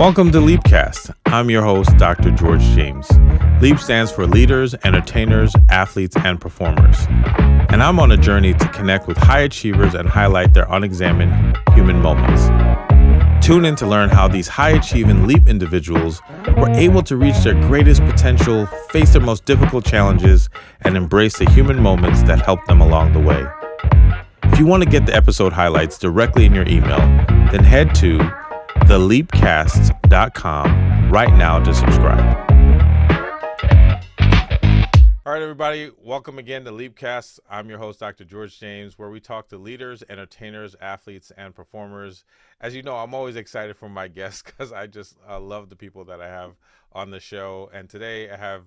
Welcome to Leapcast. I'm your host, Dr. George James. Leap stands for leaders, entertainers, athletes, and performers. And I'm on a journey to connect with high achievers and highlight their unexamined human moments. Tune in to learn how these high-achieving Leap individuals were able to reach their greatest potential, face their most difficult challenges, and embrace the human moments that helped them along the way. If you want to get the episode highlights directly in your email, then head to theleapcast.com right now to subscribe. All right, everybody, welcome again to Leapcast. I'm your host, Dr. George James, where we talk to leaders, entertainers, athletes, and performers. As you know, I'm always excited for my guests because I just love the people that I have on the show. And today I have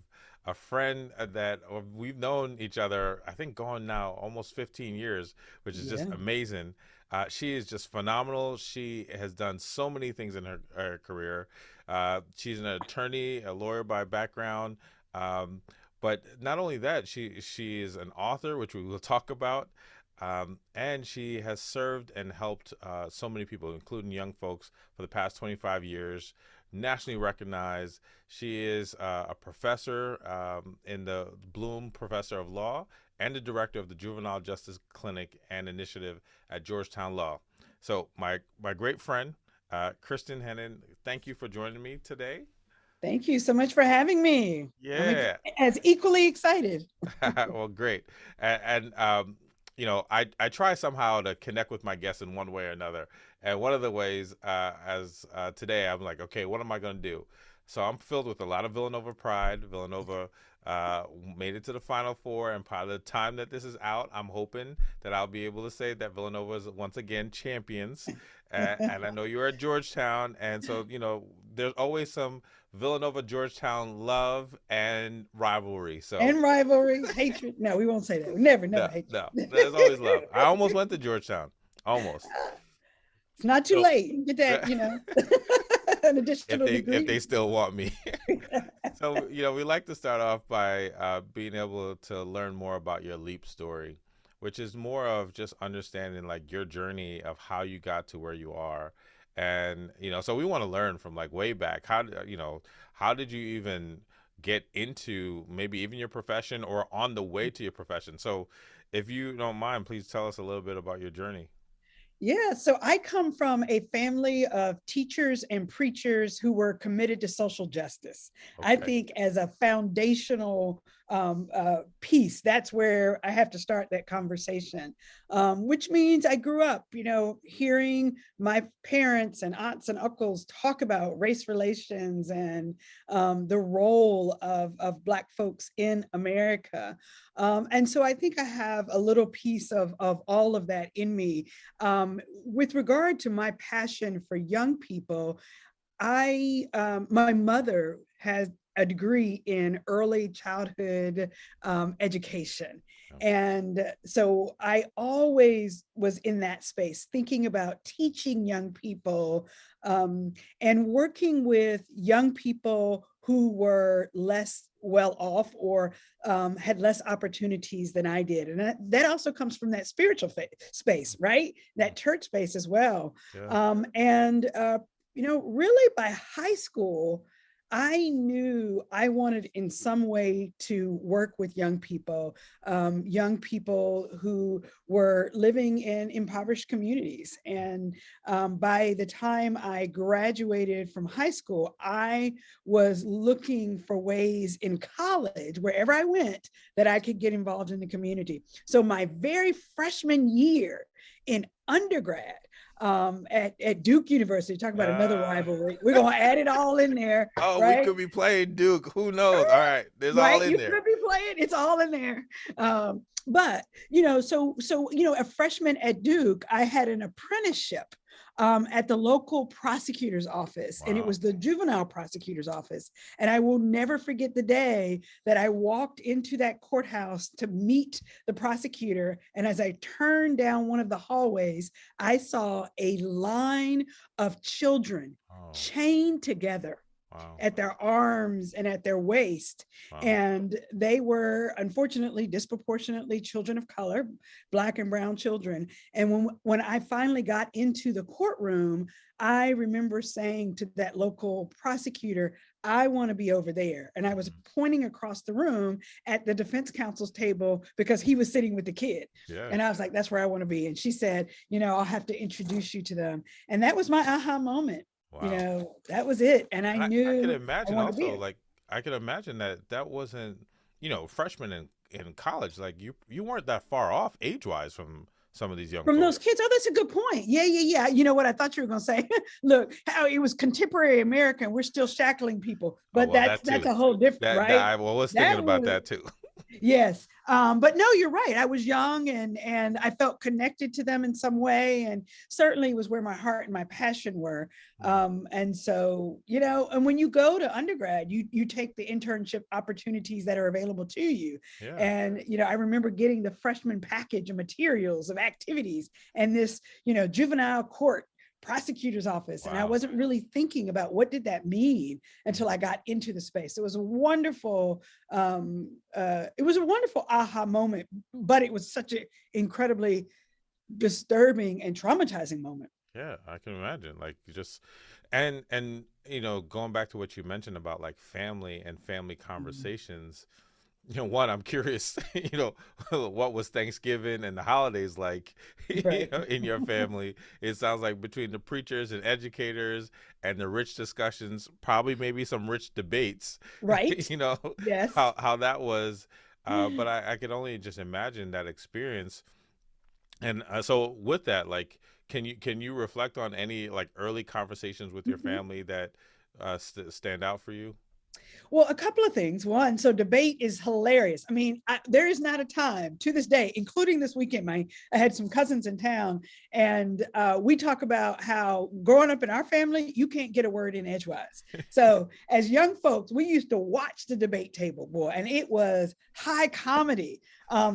a friend that we've known each other, I think going now almost 15 years, which is just amazing. She is just phenomenal. She has done so many things in her career. She's an attorney, a lawyer by background. But not only that, she is an author, which we will talk about. And she has served and helped so many people, including young folks, for the past 25 years. Nationally recognized. She is a professor in the Bloom Professor of Law and the director of the Juvenile Justice Clinic and Initiative at Georgetown Law. So my great friend, Kristin Henning, thank you for joining me today. Thank you so much for having me. Yeah. I'm as equally excited. Well, great. And you know, I try somehow to connect with my guests in one way or another. And one of the ways, today, I'm like, okay, what am I going to do? So I'm filled with a lot of Villanova pride. Villanova made it to the Final Four, and by the time that this is out, I'm hoping that I'll be able to say that Villanova is once again champions. And I know you're at Georgetown, and so, you know, there's always some Villanova Georgetown love and rivalry. And rivalry, hatred. No, we won't say that. Never hatred. No, there's always love. I almost went to Georgetown. Almost. It's not too late. Get that, you know, an additional degree. If they still want me. So, you know, we like to start off by being able to learn more about your Leap story, which is more of just understanding like your journey of how you got to where you are. And, you know, so we want to learn from like way back. How did you even get into maybe even your profession or on the way to your profession? So if you don't mind, please tell us a little bit about your journey. Yeah, so I come from a family of teachers and preachers who were committed to social justice. Okay. I think as a foundational piece, that's where I have to start that conversation, which means I grew up, you know, hearing my parents and aunts and uncles talk about race relations and the role of Black folks in America. And so I think I have a little piece of all of that in me. With regard to my passion for young people, my mother has a degree in early childhood education. And so I always was in that space, thinking about teaching young people and working with young people who were less well off or had less opportunities than I did. And that also comes from that spiritual space, right? That church space as well. Yeah. You know, really by high school, I knew I wanted in some way to work with young people who were living in impoverished communities. And by the time I graduated from high school, I was looking for ways in college, wherever I went, that I could get involved in the community. So my very freshman year in undergrad, at Duke University, talk about another rivalry. We're gonna add it all in there. Oh, right? We could be playing Duke. Who knows? All right, there's all in there. You could be playing. It's all in there. But you know, so you know, a freshman at Duke, I had an apprenticeship at the local prosecutor's office. Wow. And it was the juvenile prosecutor's office. And I will never forget the day that I walked into that courthouse to meet the prosecutor. And as I turned down one of the hallways, I saw a line of children chained together. Wow. at their arms and at their waist. Wow. And they were unfortunately disproportionately children of color, Black and brown children. And when I finally got into the courtroom, I remember saying to that local prosecutor, I want to be over there. And I was pointing across the room at the defense counsel's table because he was sitting with the kid. Yeah. And I was like, that's where I want to be. And she said, I'll have to introduce you to them. And that was my aha moment. Wow. That was it. And I knew I could imagine I also, like, I could imagine that wasn't, freshmen in college. Like you weren't that far off age-wise from some of these young from folks. those kids. Oh, that's a good point. Yeah. You know what? I thought you were going to say, look, how it was contemporary America and we're still shackling people. But that's a whole different, right? I was thinking about that too. Yes. But no, you're right. I was young and I felt connected to them in some way, and certainly was where my heart and my passion were. And so, and when you go to undergrad, you take the internship opportunities that are available to you. Yeah. And, I remember getting the freshman package of materials, of activities, and this, juvenile court prosecutor's office. Wow. And I wasn't really thinking about what did that mean until I got into the space. It was a wonderful aha moment, but it was such an incredibly disturbing and traumatizing moment. Yeah, I can imagine. Like just and going back to what you mentioned about like family and family conversations. One, I'm curious, what was Thanksgiving and the holidays like right. in your family? It sounds like between the preachers and educators and the rich discussions, probably maybe some rich debates, right? Yes. how that was. But I could only just imagine that experience. And so with that, like, can you reflect on any like early conversations with your family that stand out for you? Well, a couple of things. One, so debate is hilarious. I mean, there is not a time to this day, including this weekend, I had some cousins in town, and we talk about how growing up in our family, you can't get a word in edgewise. So as young folks, we used to watch the debate table, boy, and it was high comedy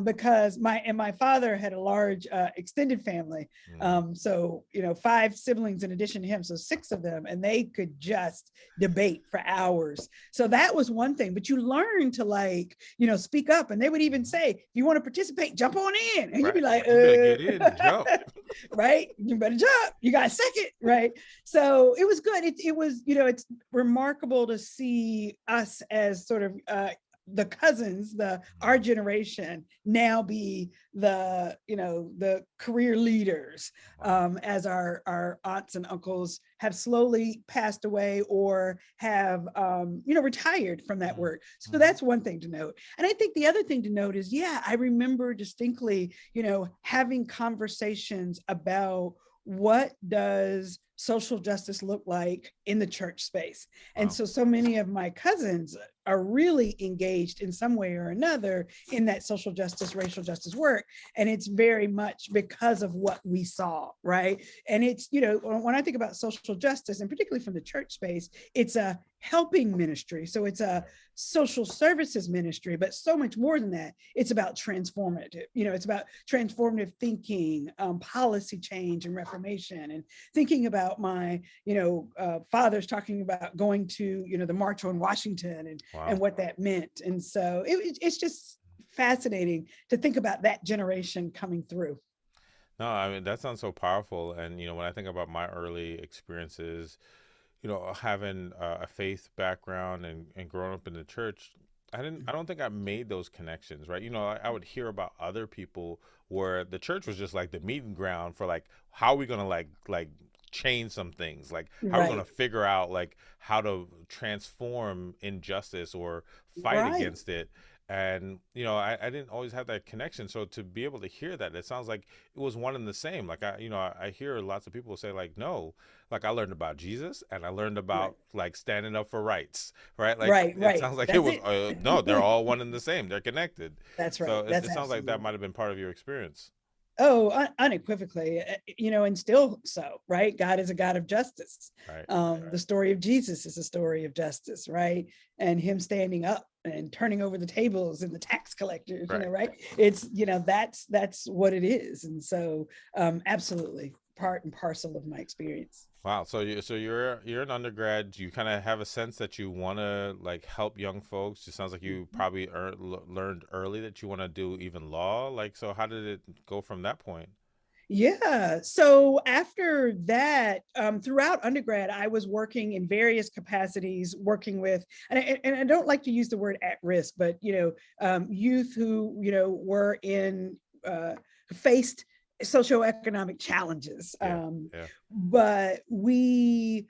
because my father had a large extended family. So, 5 siblings in addition to him, so 6 of them, and they could just debate for hours. So that was one thing, but you learn to speak up, and they would even say, if you want to participate, jump on in. And you'd be like, get in and jump. Right? You better jump. You got a second, right? So it was good. It was, it's remarkable to see us as sort of the cousins, our generation now be the career leaders, as our aunts and uncles have slowly passed away or have retired from that work. So that's one thing to note. And I think the other thing to note is, I remember distinctly, having conversations about what does social justice look like in the church space. And so many of my cousins are really engaged in some way or another in that social justice, racial justice work. And it's very much because of what we saw, right? And it's, when I think about social justice, and particularly from the church space, it's a helping ministry. So it's a social services ministry, but so much more than that. It's about transformative, it's about transformative thinking, policy change and reformation, and thinking about my, fathers talking about going to, the March on Washington and what that meant. And so it's just fascinating to think about that generation coming through. No, I mean, that sounds so powerful. And, when I think about my early experiences, having a faith background and growing up in the church, I don't think I made those connections, right? I would hear about other people where the church was just like the meeting ground for like, how are we going to like change some things? Like, how are we going to figure out like how to transform injustice or fight against it? And, I didn't always have that connection. So to be able to hear that, it sounds like it was one and the same. Like, I hear lots of people say like, no, like I learned about Jesus and I learned about like standing up for rights, right? Like, it sounds like it was, no, they're all one and the same. They're connected. That's right. So it sounds like that might've been part of your experience. Oh, unequivocally, and still so, right? God is a God of justice. The story of Jesus is a story of justice, right? And him standing up and turning over the tables and the tax collectors, right? It's, that's what it is. And so absolutely part and parcel of my experience. Wow. So you're an undergrad. Do you kind of have a sense that you want to like help young folks? It sounds like you probably learned early that you want to do even law. Like, so how did it go from that point? Yeah. So after that, throughout undergrad, I was working in various capacities, working with, and I don't like to use the word at risk, but, youth who, were in, faced socioeconomic challenges. Yeah. Yeah. But we,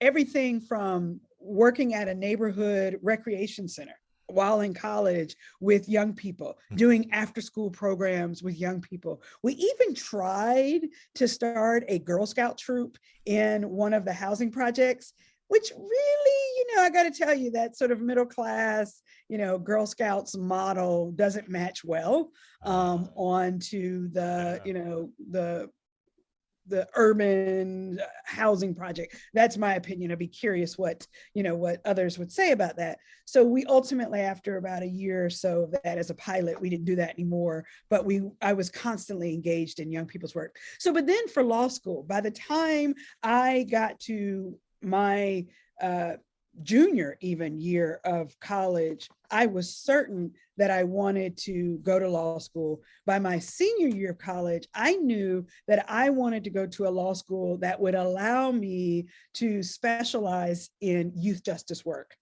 everything from working at a neighborhood recreation center while in college with young people, doing after school programs with young people. We even tried to start a Girl Scout troop in one of the housing projects, which really, I got to tell you, that sort of middle class, Girl Scouts model doesn't match well onto the, the urban housing project. That's my opinion. I'd be curious what others would say about that. So we ultimately, after about a year or so of that as a pilot, we didn't do that anymore, but I was constantly engaged in young people's work. So, but then for law school, by the time I got to my junior even year of college, I was certain that I wanted to go to law school. By my senior year of college, I knew that I wanted to go to a law school that would allow me to specialize in youth justice work.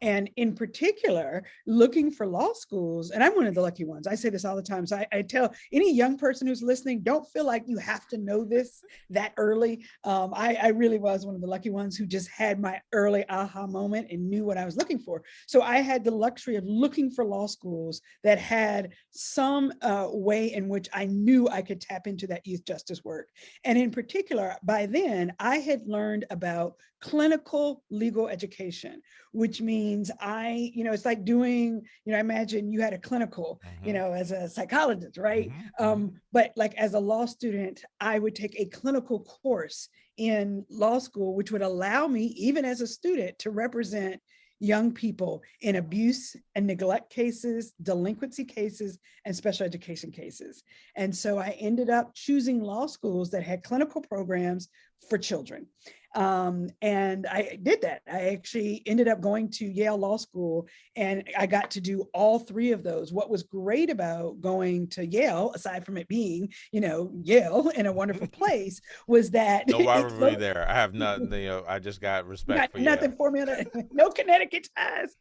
And in particular, looking for law schools, and I'm one of the lucky ones. I say this all the time. So I tell any young person who's listening, don't feel like you have to know this that early. I really was one of the lucky ones who just had my early aha moment and knew what I was looking for. So I had the luxury of looking for law schools that had some way in which I knew I could tap into that youth justice work. And in particular, by then, I had learned about clinical legal education, which means it's like doing, imagine you had a clinical, as a psychologist, right? But like as a law student, I would take a clinical course in law school, which would allow me, even as a student, to represent young people in abuse and neglect cases, delinquency cases, and special education cases. And so I ended up choosing law schools that had clinical programs for children. And I did that. I actually ended up going to Yale Law School, and I got to do all three of those. What was great about going to Yale, aside from it being, Yale in a wonderful place, was that no rivalry there. I have nothing. I just got respect for nothing for me. No Connecticut ties.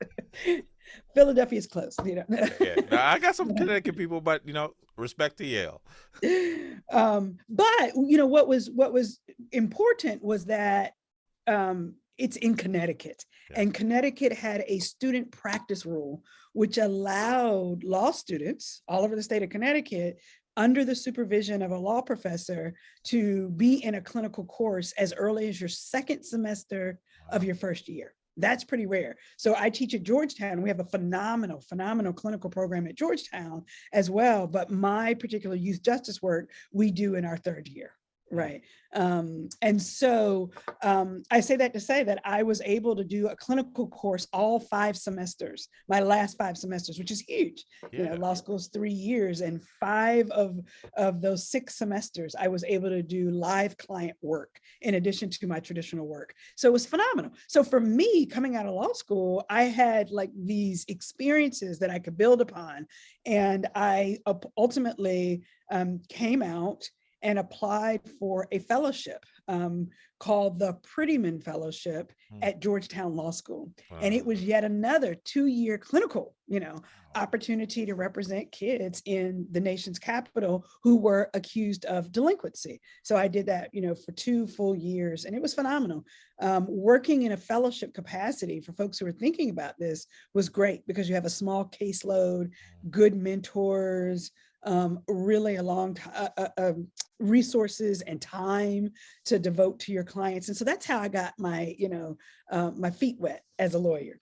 Philadelphia's close. Yeah, no, I got some Connecticut people, but respect to Yale. But what was important was that it's in Connecticut, and Connecticut had a student practice rule which allowed law students all over the state of Connecticut, under the supervision of a law professor, to be in a clinical course as early as your second semester of your first year. That's pretty rare. So I teach at Georgetown. We have a phenomenal clinical program at Georgetown as well. But my particular youth justice work, we do in our third year. Right. And so I say that to say that I was able to do a clinical course all 5 semesters, my last 5 semesters, which is huge. Law school's 3 years, and 5 of those 6 semesters, I was able to do live client work in addition to my traditional work. So it was phenomenal. So for me, coming out of law school, I had like these experiences that I could build upon. And I ultimately came out and applied for a fellowship called the Prettyman Fellowship at Georgetown Law School. And it was yet another 2-year clinical, opportunity to represent kids in the nation's capital who were accused of delinquency. So I did that, for 2 full years, and it was phenomenal. Working in a fellowship capacity for folks who are thinking about this was great, because you have a small caseload, good mentors, really a long time, resources and time to devote to your clients. And so that's how I got my, my feet wet as a lawyer.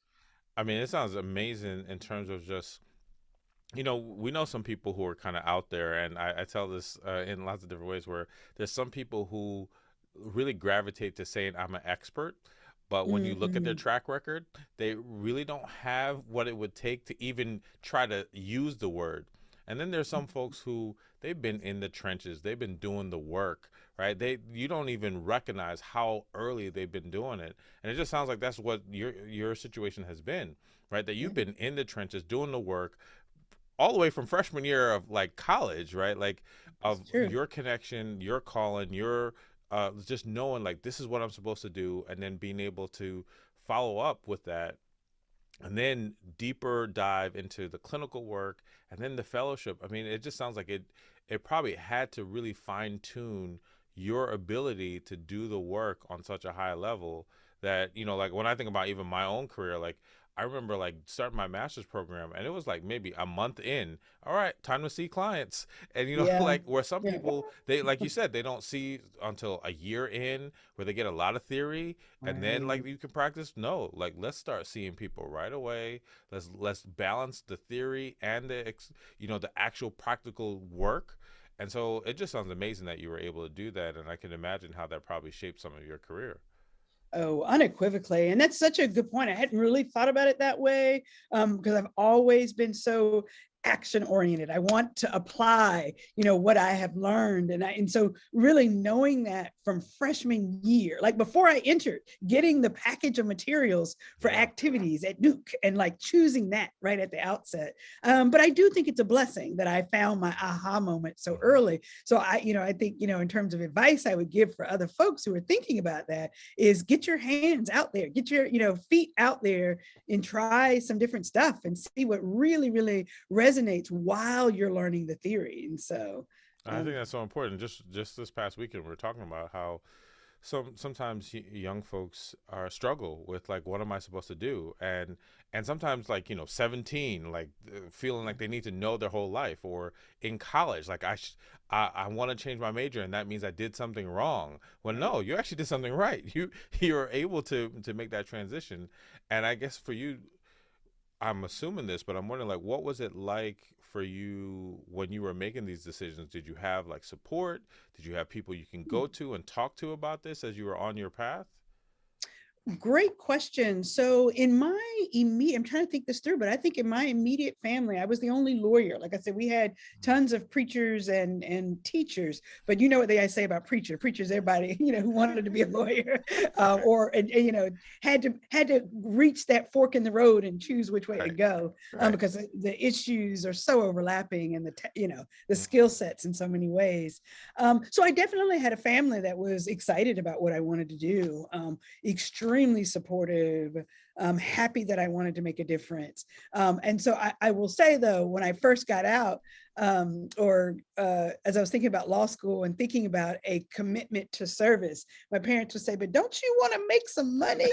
I mean, it sounds amazing in terms of just, we know some people who are kind of out there, and I tell this in lots of different ways, where there's some people who really gravitate to saying I'm an expert. But when you look at their track record, they really don't have what it would take to even try to use the word. And then there's some folks who they've been in the trenches, they've been doing the work, right? You don't even recognize how early they've been doing it. And it just sounds like that's what your situation has been, right? That Yeah, you've been in the trenches doing the work all the way from freshman year of like college, right? Like it's of true. your connection, your calling, your just knowing like this is what I'm supposed to do, and then being able to follow up with that, and then deeper dive into the clinical work, and then the fellowship. I mean, it just sounds like it probably had to really fine tune your ability to do the work on such a high level that, like when I think about even my own career, like I remember like starting my master's program, and it was like maybe a month in, all right, time to see clients. And Yeah. like where some Yeah. people, they, like you said, they don't see until a year in, where they get a lot of theory, and then Right. like you can practice. No, like let's start seeing people right away. Let's balance the theory and the actual practical work. And so it just sounds amazing that you were able to do that, and I can imagine how that probably shaped some of your career. Oh, unequivocally. And that's such a good point. I hadn't really thought about it that way, because I've always been so action oriented. I want to apply, what I have learned. And so really knowing that from freshman year, like before I entered, getting the package of materials for Yeah. activities at Duke and like choosing that right at the outset. But I do think it's a blessing that I found my aha moment so Mhm. early. So I think, in terms of advice I would give for other folks who are thinking about that is get your hands out there, get your, feet out there and try some different stuff and see what really, really resonates while you're learning the theory. And so, I think that's so important. Just this past weekend, we were talking about how sometimes young folks are struggle with like, what am I supposed to do? And sometimes like 17, like feeling like they need to know their whole life, or in college like I want to change my major, and that means I did something wrong. Well, right. no, you actually did something right. You're able to make that transition. And I guess for you, I'm assuming this, but I'm wondering, like, what was it like for you when you were making these decisions? Did you have like support? Did you have people you can go to and talk to about this as you were on your path? Great question. So in my immediate, I'm trying to think this through, but I think in my immediate family, I was the only lawyer. Like I said, we had tons of preachers and teachers, but you know what I say about preachers, everybody, who wanted to be a lawyer, Right, or had to reach that fork in the road and choose which way to right, go, right. because the issues are so overlapping, and the Mhm. skill sets in so many ways. So I definitely had a family that was excited about what I wanted to do. Extremely supportive, happy that I wanted to make a difference. And so I will say, though, when I first got out, or as I was thinking about law school and thinking about a commitment to service, my parents would say, but don't you want to make some money?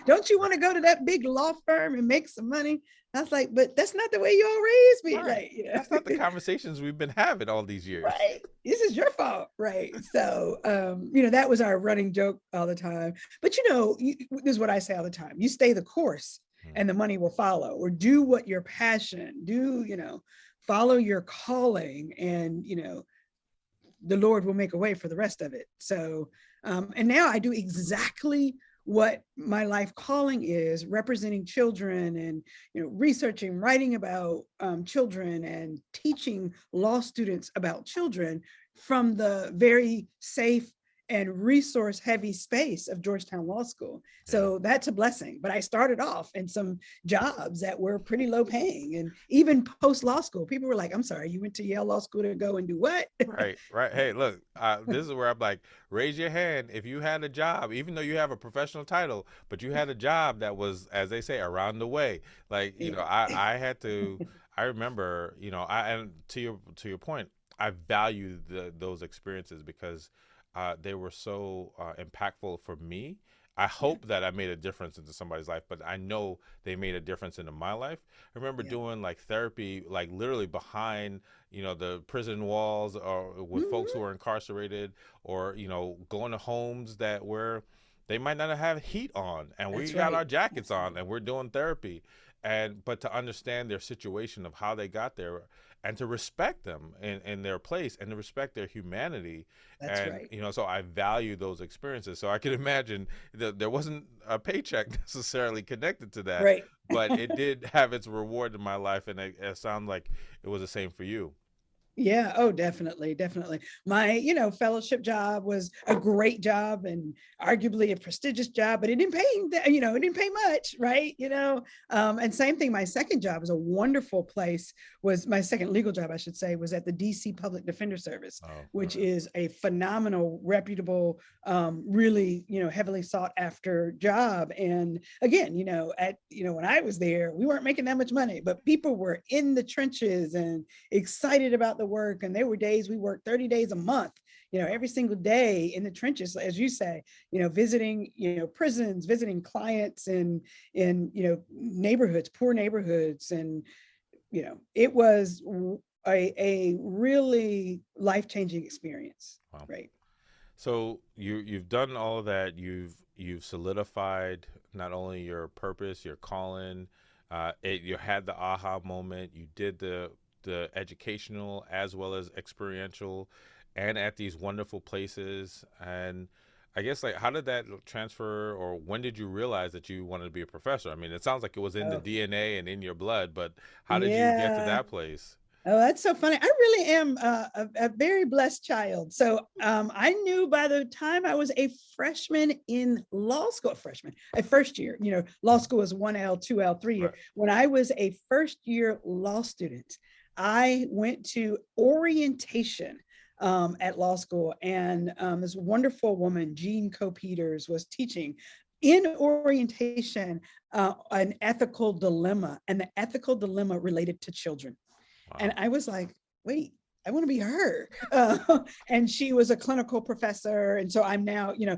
Don't you want to go to that big law firm and make some money? I was like, but that's not the way you all raised me. Right. Like, That's not the conversations we've been having all these years. right, this is your fault, right? So that was our running joke all the time. But this is what I say all the time: you stay the course Mm. and the money will follow, or do what your passion do, follow your calling, and the Lord will make a way for the rest of it. So, and now I do exactly what my life calling is, representing children, and researching, writing about children, and teaching law students about children from the very safe and resource heavy space of Georgetown Law School. Yeah. So that's a blessing. But I started off in some jobs that were pretty low paying. And even post law school, people were like, I'm sorry, you went to Yale Law School to go and do what? Right, right. Hey, look, this is where I'm like, raise your hand if you had a job, even though you have a professional title, but you had a job that was, as they say, around the way. Like, Yeah. I had to. I remember, and to your point, I value those experiences because they were so impactful for me. I Yeah. hope that I made a difference into somebody's life, but I know they made a difference into my life. I remember Yeah. doing like therapy, like literally behind the prison walls, or with folks who Mhm. are incarcerated, or going to homes that where they might not have heat on, and we That's got right. our jackets on, Absolutely. and we're doing therapy. And but to understand their situation of how they got there, and to respect them in their place, and to respect their humanity. That's And right. so I value those experiences, so I can imagine that there wasn't a paycheck necessarily connected to that, Right. but it did have its reward in my life, and it sounds like it was the same for you. Yeah. Oh, definitely. Definitely. My, fellowship job was a great job and arguably a prestigious job, but it didn't pay, it didn't pay much. Right. And same thing. My second job was a wonderful place, was my second legal job, I should say, was at the DC Public Defender Service, Oh, which okay. is a phenomenal, reputable, really, heavily sought after job. And again, when I was there, we weren't making that much money, but people were in the trenches and excited about the work. And there were days we worked 30 days a month, every single day in the trenches, as you say, visiting, prisons, visiting clients in neighborhoods, poor neighborhoods. And, it was a really life-changing experience. Wow. Right. So you've done all of that. You've solidified not only your purpose, your calling. You had the aha moment. You did the educational as well as experiential, and at these wonderful places. And I guess, like, how did that transfer, or when did you realize that you wanted to be a professor? I mean, it sounds like it was in the Oh, DNA and in your blood, but how did you get to yeah. that place? Oh, that's so funny. I really am a very blessed child. So I knew by the time I was a freshman in law school, a first year, law school is 1L, 2L, 3 year. Right. When I was a first year law student, I went to orientation at law school. And this wonderful woman, Jean Co-Peters, was teaching in orientation an ethical dilemma, and the ethical dilemma related to children. And Wow. I was like, wait, I want to be her. And she was a clinical professor. And so I'm now, Yeah.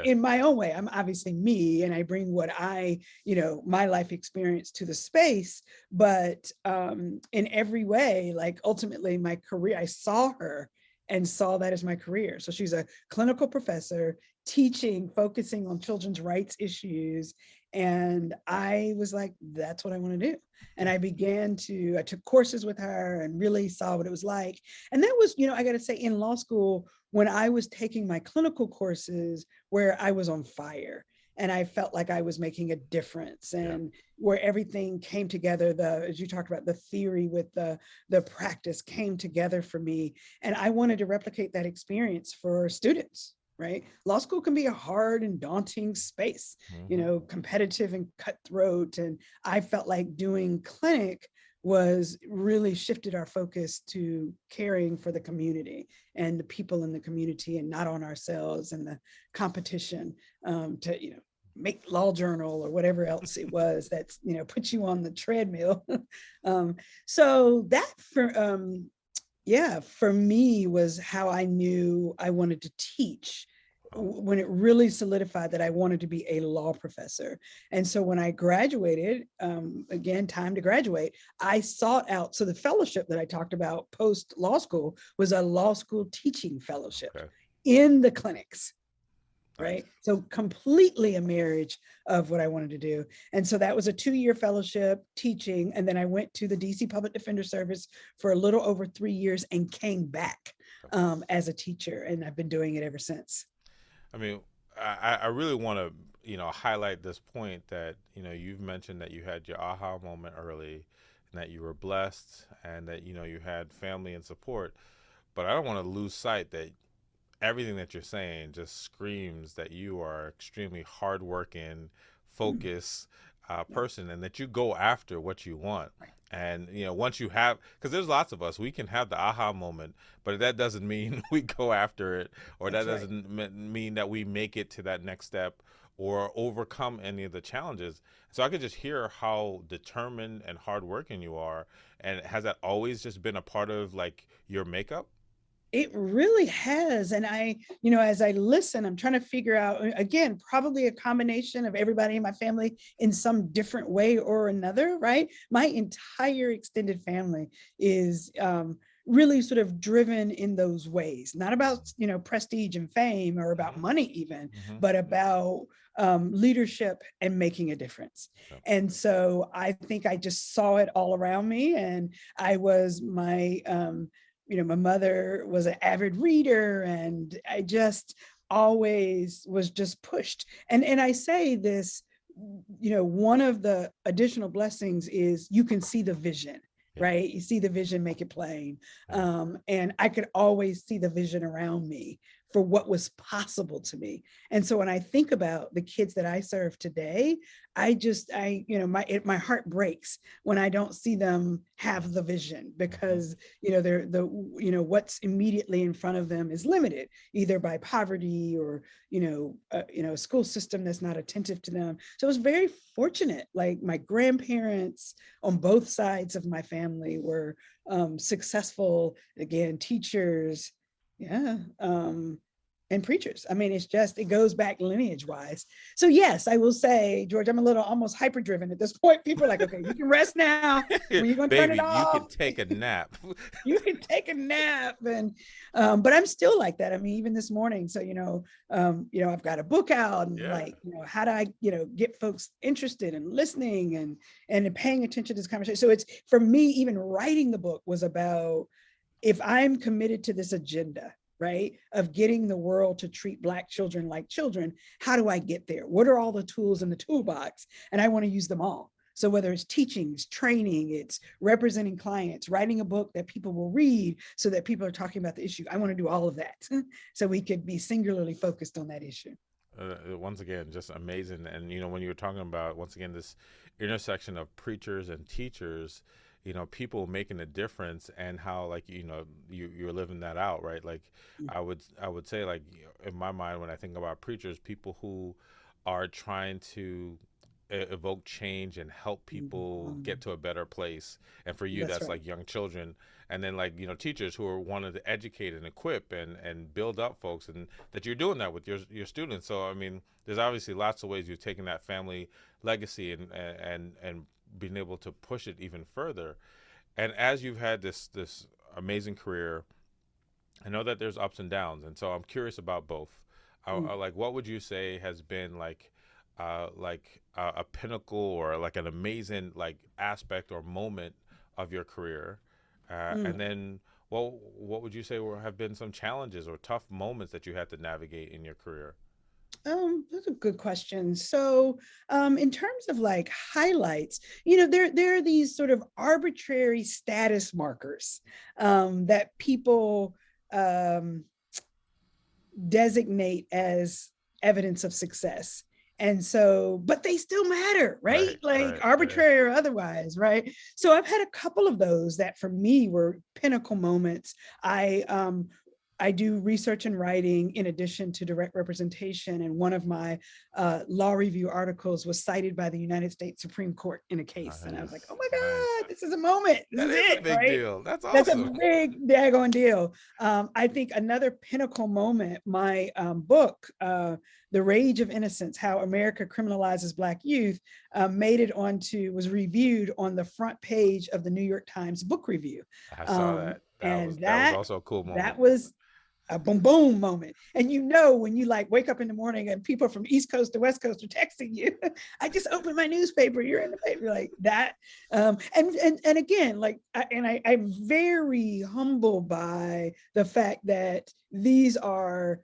in my own way, I'm obviously me and I bring what my life experience to the space. But in every way, like ultimately my career, I saw her and saw that as my career. So she's a clinical professor teaching, focusing on children's rights issues. And I was like, that's what I want to do. And I took courses with her and really saw what it was like. And that was, I got to say, in law school, when I was taking my clinical courses, where I was on fire and I felt like I was making a difference, Yeah. and where everything came together, as you talked about, the theory with the practice came together for me. And I wanted to replicate that experience for students. Right. Law school can be a hard and daunting space, Hmm. competitive and cutthroat. And I felt like doing clinic was really shifted our focus to caring for the community and the people in the community, and not on ourselves and the competition to make law journal or whatever else it was that's put you on the treadmill. So that for me was how I knew I wanted to teach, Wow. when it really solidified that I wanted to be a law professor. And so when I graduated, again, time to graduate, I sought out, so the fellowship that I talked about post law school was a law school teaching fellowship Okay. in the clinics. Nice. Right. So completely a marriage of what I wanted to do. And so that was a 2-year fellowship teaching. And then I went to the DC Public Defender Service for a little over 3 years and came back as a teacher. And I've been doing it ever since. I mean, I really want to, highlight this point that, you've mentioned that you had your aha moment early and that you were blessed and that, you had family and support. But I don't want to lose sight that everything that you're saying just screams that you are extremely hardworking, Mm, focused yeah. person, and that you go after what you want. Right. And once you have, because there's lots of us, we can have the aha moment, but that doesn't mean we go after it, or that That's right. doesn't mean that we make it to that next step or overcome any of the challenges. So I could just hear how determined and hardworking you are. And has that always just been a part of, like, your makeup? It really has. And as I listen, I'm trying to figure out, again, probably a combination of everybody in my family in some different way or another, right? My entire extended family is really sort of driven in those ways, not about, prestige and fame or about Hmm. money even, Hmm. but about leadership and making a difference. Yeah. And so I think I just saw it all around me. And I was my mother was an avid reader, and I just always was just pushed. And I say this, one of the additional blessings is you can see the vision right? You see the vision, make it plain. Yeah. And I could always see the vision around me for what was possible to me. And so when I think about the kids that I serve today, my heart breaks when I don't see them have the vision, because they're what's immediately in front of them is limited, either by poverty or a school system that's not attentive to them. So I was very fortunate. Like, my grandparents on both sides of my family were successful, again, teachers, yeah, and preachers. I mean, it goes back lineage wise. So yes, I will say, George, I'm a little almost hyper driven at this point. People are like, okay, you can rest now. When you're going to turn it Baby, you off, could take a nap. you can take a nap. And but I'm still like that. I mean, even this morning. So I've got a book out, and how do I get folks interested in listening and paying attention to this conversation. So it's, for me, even writing the book was about, if I'm committed to this agenda, right, of getting the world to treat Black children like children, how do I get there? What are all the tools in the toolbox? And I want to use them all. So whether it's teaching, it's training, it's representing clients, writing a book that people will read so that people are talking about the issue, I want to do all of that so we could be singularly focused on that issue. Once again, just amazing. And when you were talking about, once again, this intersection of preachers and teachers, people making a difference, and how, like, you're living that out, right? Like, I would say, like, in my mind, when I think about preachers, people who are trying to evoke change and help people get to a better place. And for you, that's right. Like young children. And then, like, teachers who are wanting to educate and equip and build up folks, and that you're doing that with your students. So I mean, there's obviously lots of ways you're taking that family legacy and being able to push it even further. And as you've had this amazing career, I know that there's ups and downs, and so I'm curious about both. Like, what would you say has been like a pinnacle, or like an amazing like aspect or moment of your career, and then what would you say have been some challenges or tough moments that you had to navigate in your career? That's a good question. So, in terms of like highlights, there are these sort of arbitrary status markers that people designate as evidence of success. And so, but they still matter, right? Like arbitrary or otherwise, right? So I've had a couple of those that for me were pinnacle moments. I do research and writing in addition to direct representation. And one of my law review articles was cited by the United States Supreme Court in a case. Nice. And I was like, oh my God, this is a moment. This is a big deal. That's awesome. That's a big daggone deal. I think another pinnacle moment, my book, The Rage of Innocence, How America Criminalizes Black Youth, was reviewed on the front page of the New York Times Book Review. I saw that. That was also a cool moment. That was a boom boom moment. And when you like wake up in the morning and people from East Coast to West Coast are texting you, I just opened my newspaper, you're in the paper, like that. And again, like, I'm very humbled by the fact that they're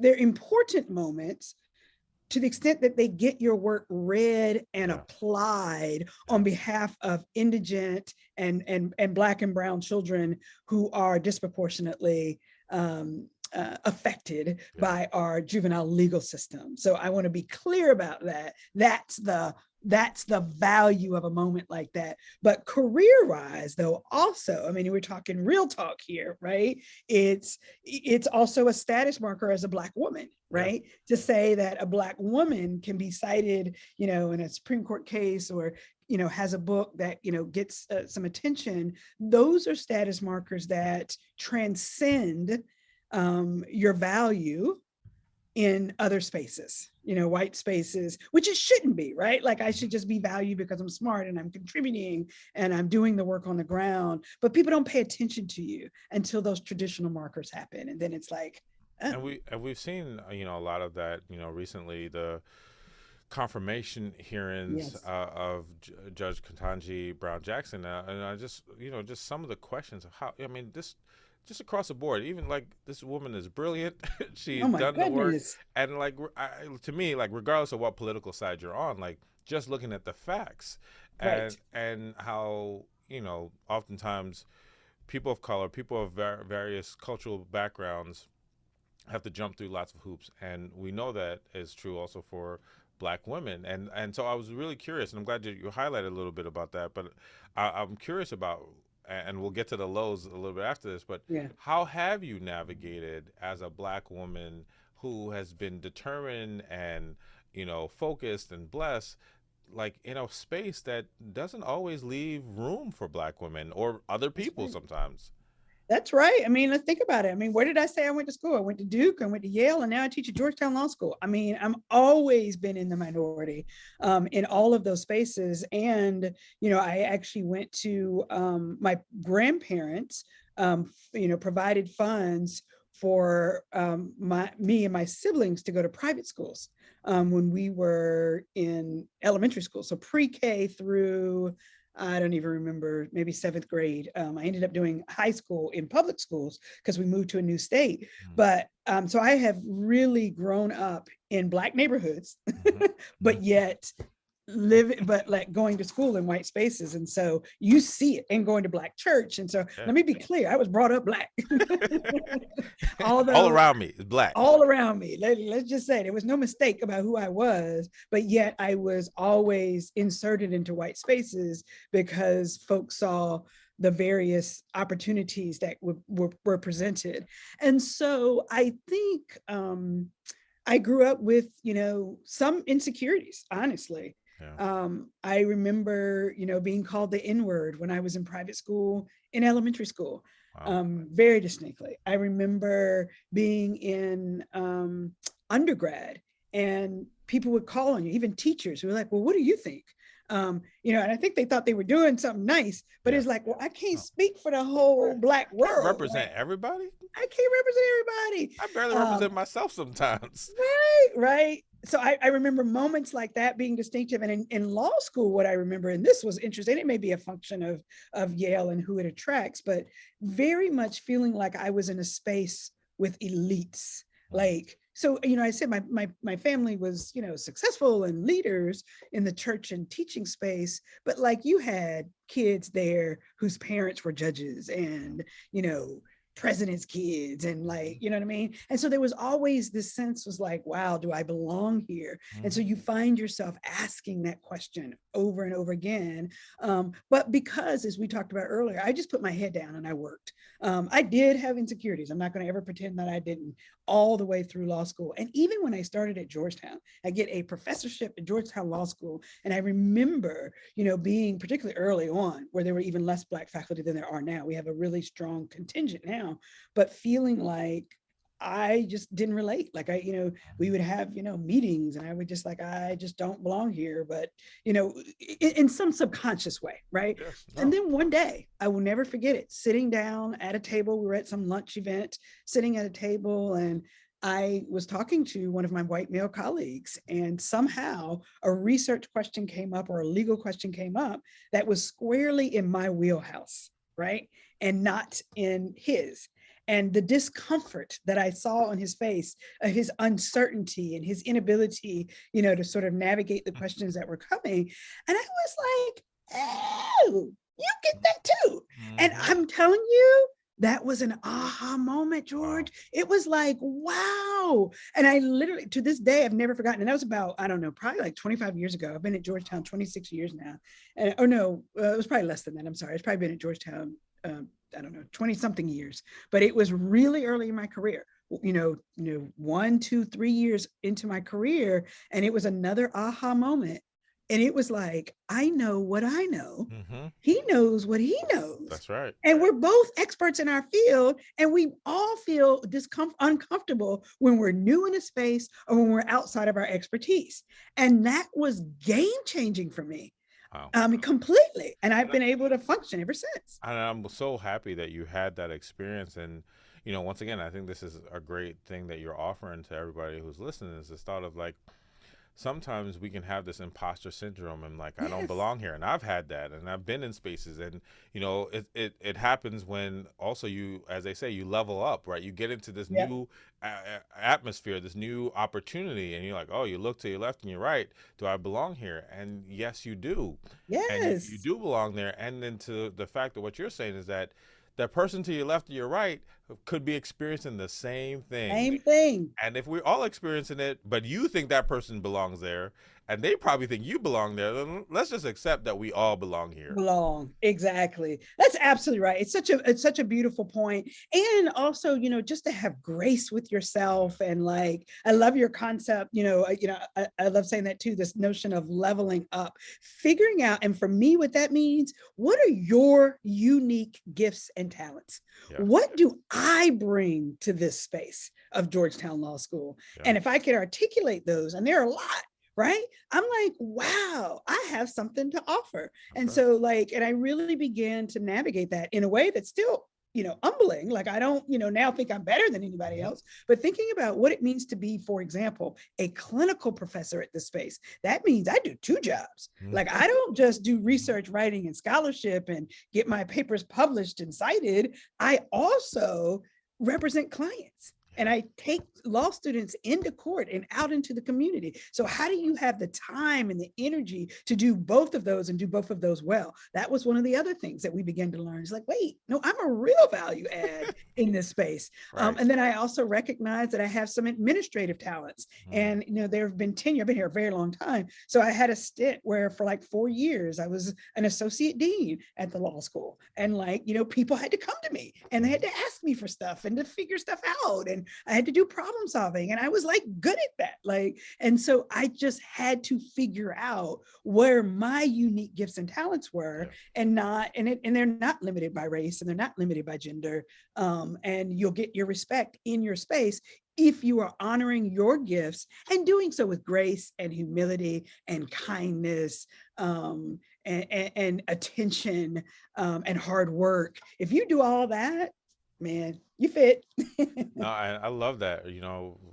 important moments, to the extent that they get your work read and applied on behalf of indigent and Black and brown children who are disproportionately affected by our juvenile legal system. So I want to be clear about that. That's the value of a moment like that. But career-wise, though, also, I mean, we're talking real talk here, right? It's also a status marker as a Black woman, right? To say that a Black woman can be cited, in a Supreme Court case, or has a book that, gets some attention. Those are status markers that transcend your value in other spaces, white spaces, which it shouldn't be, right? Like, I should just be valued because I'm smart and I'm contributing and I'm doing the work on the ground, but people don't pay attention to you until those traditional markers happen. And then it's like, and we've seen, a lot of that, recently, the confirmation hearings of Judge Ketanji Brown Jackson, and I just just some of the questions of how, I mean, this just across the board, even like, this woman is brilliant. She's done the work, and like, to me, like, regardless of what political side you're on, like, just looking at the facts and how oftentimes people of color, people of various cultural backgrounds have to jump through lots of hoops, and we know that is true also for Black women. And so I was really curious, and I'm glad you highlighted a little bit about that. But I'm curious about, and we'll get to the lows a little bit after this. But Yeah. how have you navigated as a Black woman who has been determined and focused and blessed, like in a space that doesn't always leave room for Black women or other That's people right. sometimes? That's right. I mean, let's think about it. I mean, where did I say I went to school? I went to Duke, I went to Yale, and now I teach at Georgetown Law School. I mean, I'm always been in the minority in all of those spaces. And, I actually went to my grandparents, provided funds for me and my siblings to go to private schools when we were in elementary school. So pre-K through, I don't even remember, maybe seventh grade. I ended up doing high school in public schools because we moved to a new state. But so I have really grown up in Black neighborhoods, but yet but like going to school in white spaces. And so you see it, and going to Black church. And so Yeah. let me be clear, I was brought up Black. All Although around me is Black. all around me. Let's just say there was no mistake about who I was, but yet I was always inserted into white spaces because folks saw the various opportunities that were presented. And so I think I grew up with, some insecurities, honestly. Yeah. I remember, being called the N-word when I was in private school, in elementary school. Wow. Very distinctly. I remember being in undergrad, and people would call on you, even teachers who were like, well, what do you think? And I think they thought they were doing something nice, but it's like, well, I can't speak for the whole Black Can't world. represent everybody. I can't represent everybody. I barely represent myself sometimes. Right. So I remember moments like that being distinctive. And in law school, what I remember, and this was interesting, it may be a function of Yale and who it attracts, but very much feeling like I was in a space with elites. Like, so, I said my family was, successful and leaders in the church and teaching space, but like you had kids there whose parents were judges and, president's kids, and like, you know what I mean? And so there was always this sense, was like, wow, do I belong here? And so you find yourself asking that question over and over again. But because, as we talked about earlier, I just put my head down and I worked. I did have insecurities. I'm not going to ever pretend that I didn't, all the way through law school. And even when I started at Georgetown, I get a professorship at Georgetown Law School. And I remember, being particularly early on, where there were even less Black faculty than there are now. We have a really strong contingent now, but feeling like I just didn't relate. Like we would have, meetings, and I would just like, I just don't belong here, but, in some subconscious way. Right. Yeah, no. And then one day, I will never forget it, sitting down at a table, we were at some lunch event, sitting at a table, and I was talking to one of my white male colleagues, and somehow a research question came up, or a legal question came up that was squarely in my wheelhouse, right? And not in his. And the discomfort that I saw on his face, his uncertainty and his inability, to sort of navigate the questions that were coming. And I was like, oh, you get that too. And I'm telling you, that was an aha moment, George. Wow. It was like, wow. And I literally, to this day, I've never forgotten. And that was about, I don't know, probably like 25 years ago. I've been at Georgetown 26 years now. And, it was probably less than that. I'm sorry. It's probably been at Georgetown, I don't know, 20 something years, but it was really early in my career, 1, 2, 3 years into my career. And it was another aha moment. And it was like, I know what I know. He knows what he knows. That's right. And we're both experts in our field. And we all feel uncomfortable when we're new in a space or when we're outside of our expertise. And that was game changing for me. Wow. Completely. And I've been able to function ever since. And I'm so happy that you had that experience. And, once again, I think this is a great thing that you're offering to everybody who's listening, is this thought of like, sometimes we can have this imposter syndrome and like, I don't Yes. belong here. And I've had that, and I've been in spaces, and it happens when also you, as they say, you level up, right? You get into this Yep. new atmosphere, this new opportunity, and you're like, oh, you look to your left and your right. Do I belong here? And yes, you do. And you Yes. do belong there. And then to the fact that what you're saying is that that person to your left or your right could be experiencing the same thing. Same thing. And if we're all experiencing it, but you think that person belongs there, and they probably think you belong there, then let's just accept that we all belong here. Belong. Exactly. That's absolutely right. It's such a beautiful point. And also, just to have grace with yourself. And like, I love your concept, I love saying that too, this notion of leveling up, figuring out. And for me, what that means, what are your unique gifts and talents? Yeah, What do I bring to this space of Georgetown Law School? yeah, And if I could articulate those, and there are a lot, right? I'm like, wow, I have something to offer. that's And right. so, like, and I really began to navigate that in a way that's still, humbling. Like, I don't, now think I'm better than anybody Mhm. else, but thinking about what it means to be, for example, a clinical professor at this space. That means I do two jobs. Like, I don't just do research, writing, and scholarship and get my papers published and cited. I also represent clients. And Yeah, I take law students into court and out into the community. So, how do you have the time and the energy to do both of those and do both of those well? That was one of the other things that we began to learn. It's like, wait, no, I'm a real value add in this space. right. And then I also recognize that I have some administrative talents. Mm. And, there have been tenure, I've been here a very long time. So, I had a stint where for like 4 years, I was an associate dean at the law school. And like, people had to come to me and they had to ask me for stuff and to figure stuff out. And I had to do problem solving, and I was like good at that. Like, and so I just had to figure out where my unique gifts and talents were, Yeah, and they're not limited by race and they're not limited by gender. And you'll get your respect in your space if you are honoring your gifts and doing so with grace and humility and kindness, and attention, and hard work. If you do all that, man, you fit. no, I love that.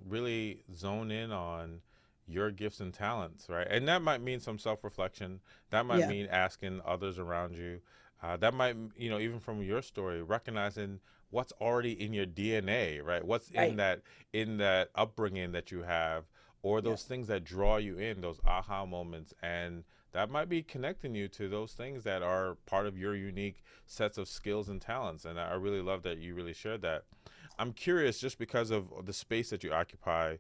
Really zone in on your gifts and talents, right? And that might mean some self-reflection. That might Yeah, mean asking others around you. That might, even from your story, recognizing what's already in your DNA, right? What's right. in that upbringing that you have, or Yeah. those things that draw you in, those aha moments, and that might be connecting you to those things that are part of your unique sets of skills and talents. And I really love that you really shared that. I'm curious, just because of the space that you occupy,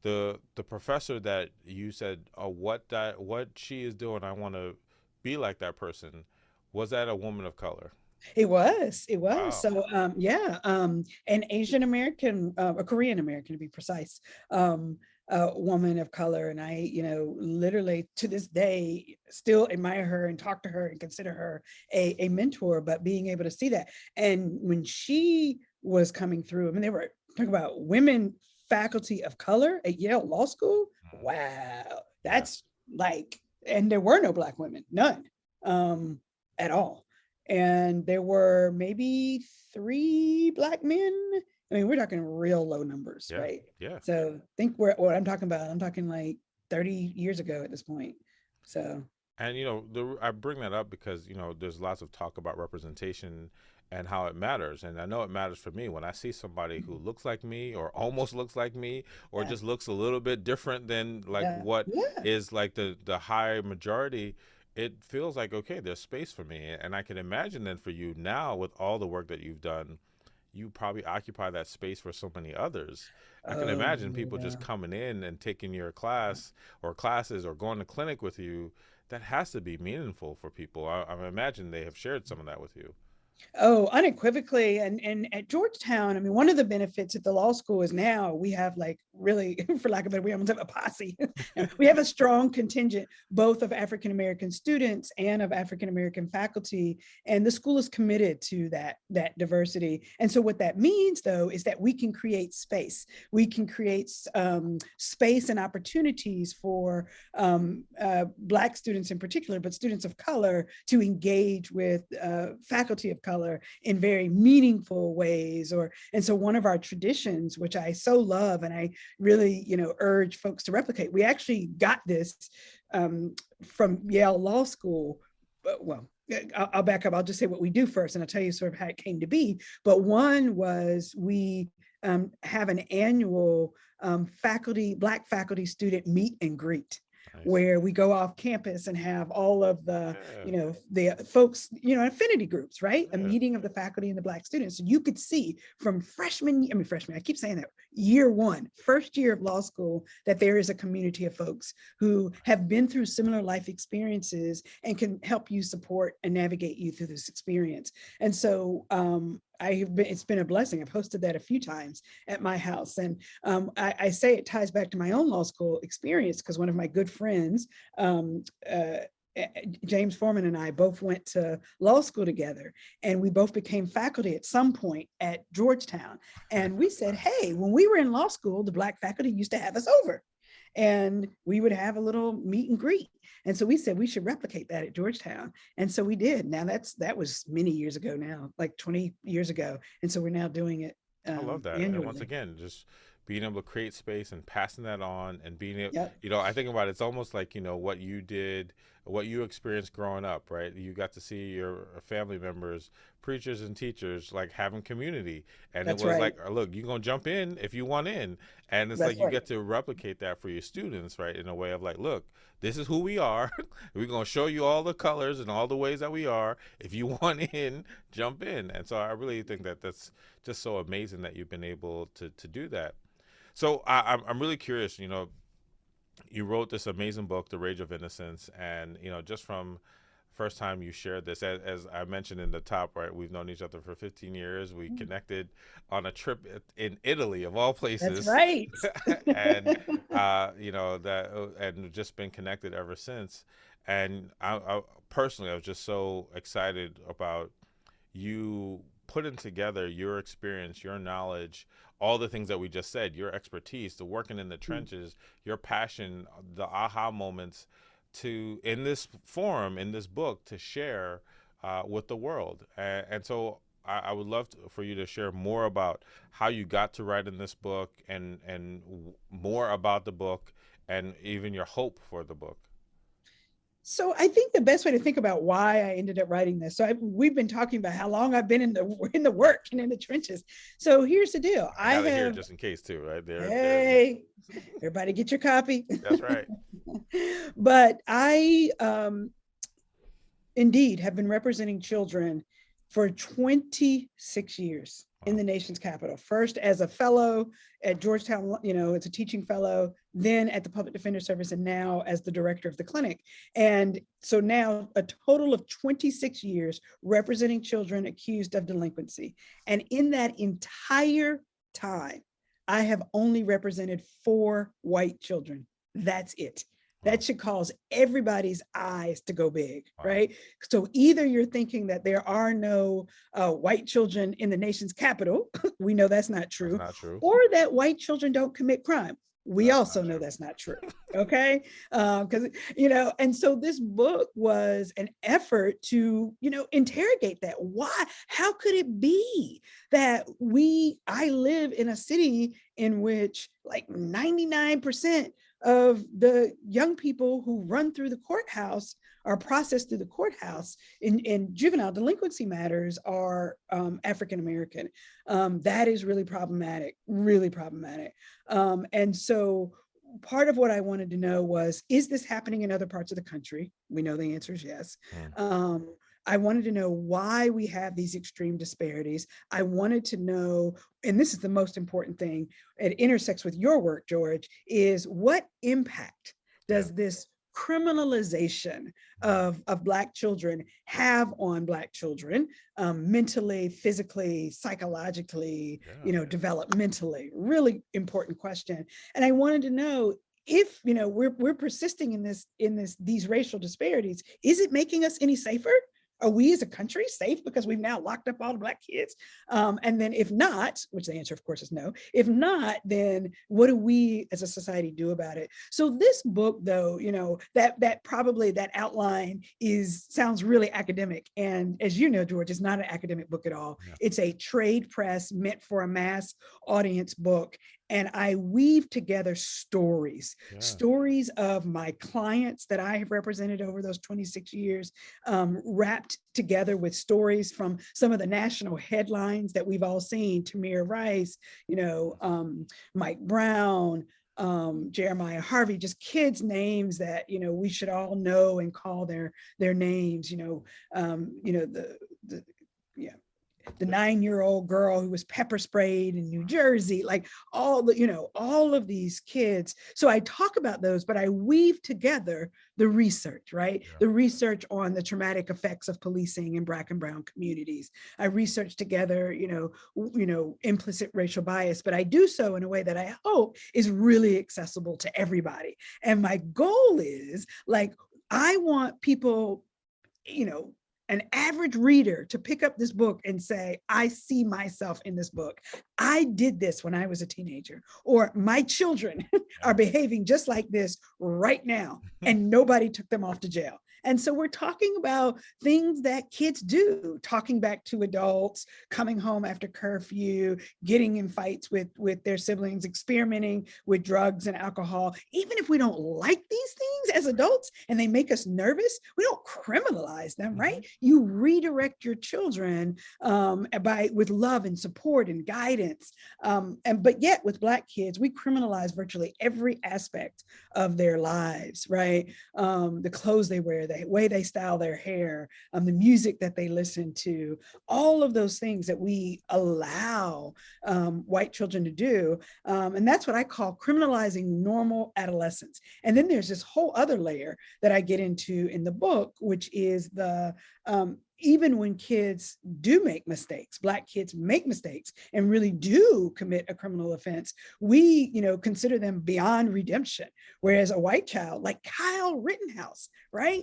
the professor that you said, what she is doing, I want to be like that person. Was that a woman of color? It was. Wow. So, yeah, an Asian American, a Korean American to be precise, woman of color. And I, literally to this day still admire her and talk to her and consider her a mentor, but being able to see that. And when she was coming through, I mean, they were talking about women faculty of color at Yale Law School. Mhm. Wow. Yeah. That's like, and there were no Black women, none, um, at all. And there were maybe 3 Black men. I mean, we're talking real low numbers, Yeah. right? Yeah. So think what I'm talking about. I'm talking like 30 years ago at this point. So And I bring that up because there's lots of talk about representation and how it matters. And I know it matters for me when I see somebody who looks like me or almost looks like me or yeah, just looks a little bit different than like yeah, what yeah. is like the high majority. It feels like, okay, there's space for me. And I can imagine then for you now, with all the work that you've done, you probably occupy that space for so many others. I can Oh, imagine people just yeah. coming in and taking your class or classes or going to clinic with you. That has to be meaningful for people. I imagine they have shared some of that with you. Oh, unequivocally. And at Georgetown, I mean, one of the benefits at the law school is now we have like really, for lack of a better, we almost have a posse. We have a strong contingent, both of African American students and of African American faculty. And the school is committed to that diversity. And so what that means, though, is that we can create space. We can create space and opportunities for Black students in particular, but students of color to engage with faculty of color in very meaningful ways. And so one of our traditions, which I so love and I really, urge folks to replicate, we actually got this from Yale Law School. Well, I'll back up. I'll just say what we do first, and I'll tell you sort of how it came to be. But one was we have an annual Black faculty student meet and greet. Nice. Where we go off campus and have all of the, the folks, affinity groups, right? A meeting of the faculty and the Black students. So you could see from freshman, I keep saying that, year one, first year of law school, that there is a community of folks who have been through similar life experiences and can help you support and navigate you through this experience. And so it's been a blessing. I've hosted that a few times at my house. And I say it ties back to my own law school experience because one of my good friends, James Foreman, and I both went to law school together, and we both became faculty at some point at Georgetown. And we said, hey, when we were in law school, the Black faculty used to have us over and we would have a little meet and greet. And so we said we should replicate that at Georgetown. And so we did. Now that was many years ago now, like 20 years ago. And so we're now doing it. I love that. Annually. And once again, just being able to create space and passing that on and being able, I think about it, it's almost like, what you did, what you experienced growing up, right? You got to see your family members, preachers and teachers, like having community. And That's it was right. like, look, you're going to jump in if you want in. And it's That's like, you get to replicate that for your students, right? In a way of like, look, this is who we are. We're going to show you all the colors and all the ways that we are. If you want in, jump in. And so I really think that that's just so amazing that you've been able to do that. So I'm really curious, you wrote this amazing book, The Rage of Innocence, and, just from first time you shared this, as I mentioned in the top, right, we've known each other for 15 years. We connected on a trip in Italy, of all places. That's right. And, and just been connected ever since. And I personally, I was just so excited about you putting together your experience, your knowledge, all the things that we just said, your expertise, the working in the trenches, your passion, the aha moments in this forum, in this book, to share with the world. And so I would love for you to share more about how you got to write in this book and more about the book and even your hope for the book. So I think the best way to think about why I ended up writing this. So we've been talking about how long I've been in the work and in the trenches. So here's the deal. I have here just in case too, right? Hey, everybody get your copy. That's right. But I indeed have been representing children for 26 years in the nation's capital. First as a fellow at Georgetown, it's a teaching fellow, then at the Public Defender Service, and now as the director of the clinic. And so now a total of 26 years representing children accused of delinquency. And in that entire time, I have only represented 4 white children. That's it. That should cause everybody's eyes to go big, right? So either you're thinking that there are no white children in the nation's capital. We know that's not true. That's not true. Or that white children don't commit crime. We also know that's not true. Okay. Because, and so this book was an effort to, interrogate that. Why? How could it be that I live in a city in which like 99% of the young people who run through the courthouse are processed through the courthouse in juvenile delinquency matters are African-American. That is really problematic. And so part of what I wanted to know was, is this happening in other parts of the country? We know the answer is yes. I wanted to know why we have these extreme disparities. I wanted to know, and this is the most important thing, it intersects with your work, George, is what impact does this criminalization of Black children have on Black children, mentally, physically, psychologically, developmentally? Really important question. And I wanted to know if, we're persisting in these racial disparities, is it making us any safer? Are we as a country safe because we've now locked up all the Black kids? And then if not, which the answer of course is no, if not, then what do we as a society do about it? So this book, though, that probably that outline sounds really academic. And as you know, George, it's not an academic book at all. Yeah. It's a trade press meant for a mass audience book. And I weave together stories of my clients that I have represented over those 26 years, wrapped together with stories from some of the national headlines that we've all seen: Tamir Rice, Mike Brown, Jeremiah Harvey, just kids' names that we should all know and call their names. The 9-year-old girl who was pepper sprayed in New Jersey, like all of these kids. So I talk about those, but I weave together the research, right? Yeah. The research on the traumatic effects of policing in Black and brown communities. I research together, implicit racial bias, but I do so in a way that I hope is really accessible to everybody. And my goal is, I want people, an average reader to pick up this book and say, I see myself in this book. I did this when I was a teenager, or my children are behaving just like this right now, and nobody took them off to jail. And so we're talking about things that kids do, talking back to adults, coming home after curfew, getting in fights with their siblings, experimenting with drugs and alcohol. Even if we don't like these things as adults and they make us nervous, we don't criminalize them, right? You redirect your children with love and support and guidance. But yet with Black kids, we criminalize virtually every aspect of their lives, right? The clothes they wear, the way they style their hair, the music that they listen to, all of those things that we allow white children to do. And that's what I call criminalizing normal adolescence. And then there's this whole other layer that I get into in the book, which is even when kids do make mistakes, Black kids make mistakes and really do commit a criminal offense, we, consider them beyond redemption. Whereas a white child like Kyle Rittenhouse, right,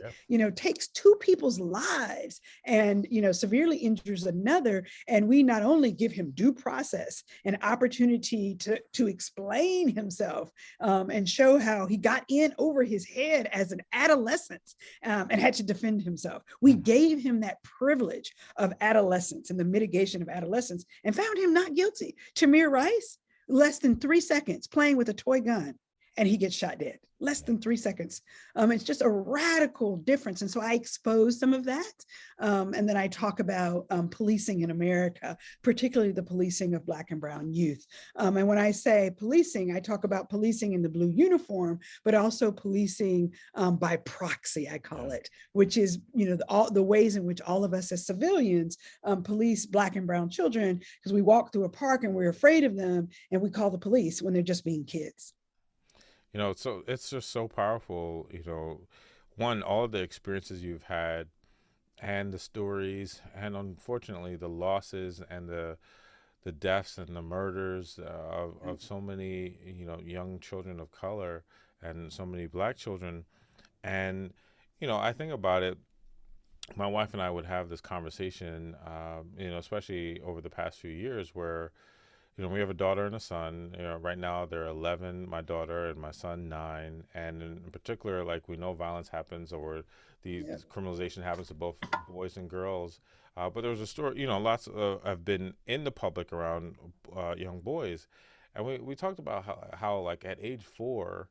takes 2 people's lives and, severely injures another. And we not only give him due process, an opportunity to explain himself and show how he got in over his head as an adolescent and had to defend himself. We gave him that privilege of adolescence and the mitigation of adolescence and found him not guilty. Tamir Rice, less than 3 seconds playing with a toy gun and he gets shot dead. Less than 3 seconds. It's just a radical difference. And so I expose some of that. And then I talk about policing in America, particularly the policing of Black and brown youth. And when I say policing, I talk about policing in the blue uniform, but also policing by proxy, I call it, which is, all the ways in which all of us as civilians police Black and brown children, because we walk through a park and we're afraid of them and we call the police when they're just being kids. So it's just so powerful, one, all the experiences you've had and the stories and unfortunately the losses and the deaths and the murders of so many, young children of color and so many Black children. And, I think about it, my wife and I would have this conversation, especially over the past few years where, we have a daughter and a son. Right now they're 11, my daughter, and my son 9. And in particular, we know violence happens or criminalization happens to both boys and girls. But there was a story, lots have been in the public around young boys. And we talked about how at age 4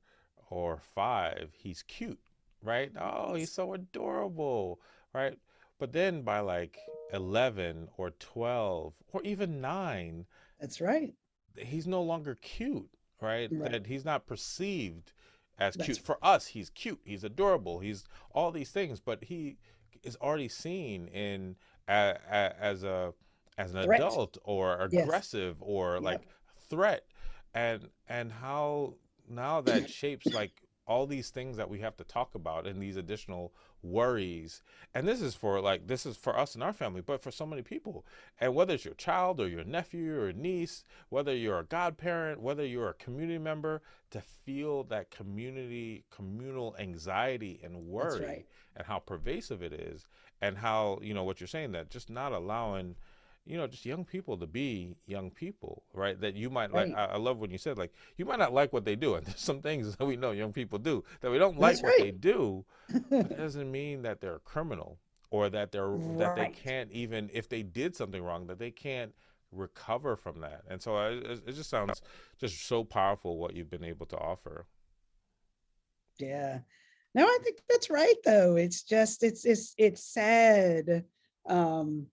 or 5, he's cute, right? Oh, he's so adorable, right? But then by 11 or 12 or even 9, that's right, he's no longer cute, right? That he's not perceived as cute. For us, he's cute, he's adorable, he's all these things, but he is already seen in as an threat. Adult or aggressive or threat, and how now that shapes all these things that we have to talk about and these additional worries. And this is for us and our family, but for so many people. And whether it's your child or your nephew or niece, whether you're a godparent, whether you're a community member, to feel that communal anxiety and That's worry, right. and how pervasive it is, and how, what you're saying, that just not allowing, just young people to be young people, right? That you might like, Right. I love when you said, like, you might not like what they do. And there's some things that we know young people do that we don't like That's what they right. do, but that doesn't mean that they're a criminal, or that they Right. can't, even if they did something wrong, that they can't recover from that. And so it just sounds just so powerful what you've been able to offer. Yeah. No, I think that's right though. It's just it's sad. Um,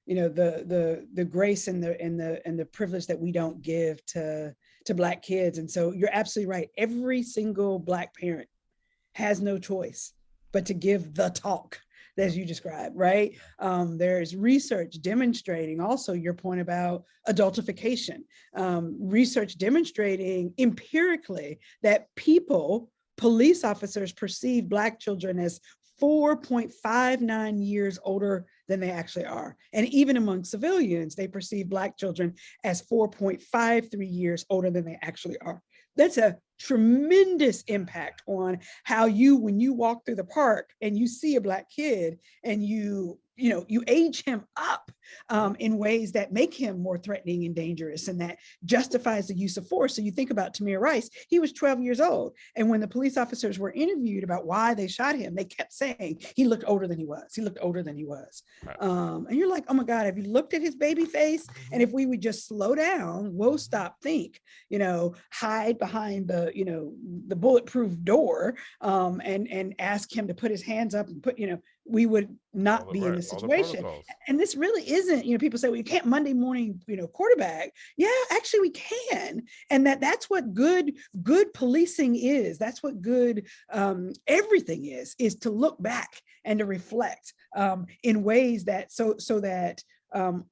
the grace and the privilege that we don't give to Black kids. And so you're absolutely right. Every single Black parent has no choice but to give the talk, Yeah. as you described, right? There's research demonstrating also your point about adultification, research demonstrating empirically that police officers perceive Black children as 4.59 years older than they actually are. And even among civilians, they perceive Black children as 4.53 years older than they actually are. That's a tremendous impact on how when you walk through the park and you see a Black kid and you age him up in ways that make him more threatening and dangerous, and that justifies the use of force. So you think about Tamir Rice, he was 12 years old. And when the police officers were interviewed about why they shot him, they kept saying he looked older than he was. He looked older than he was. Right. And you're like, oh my God, have you looked at his baby face? And if we would just slow down, stop, think, hide behind the bulletproof door, and ask him to put his hands up and we would not be in this All the situation. protocols. And this really isn't, people say, well, you can't Monday morning, quarterback. Yeah, actually we can. And that's what good policing is. That's what good everything is to look back and to reflect in ways that so that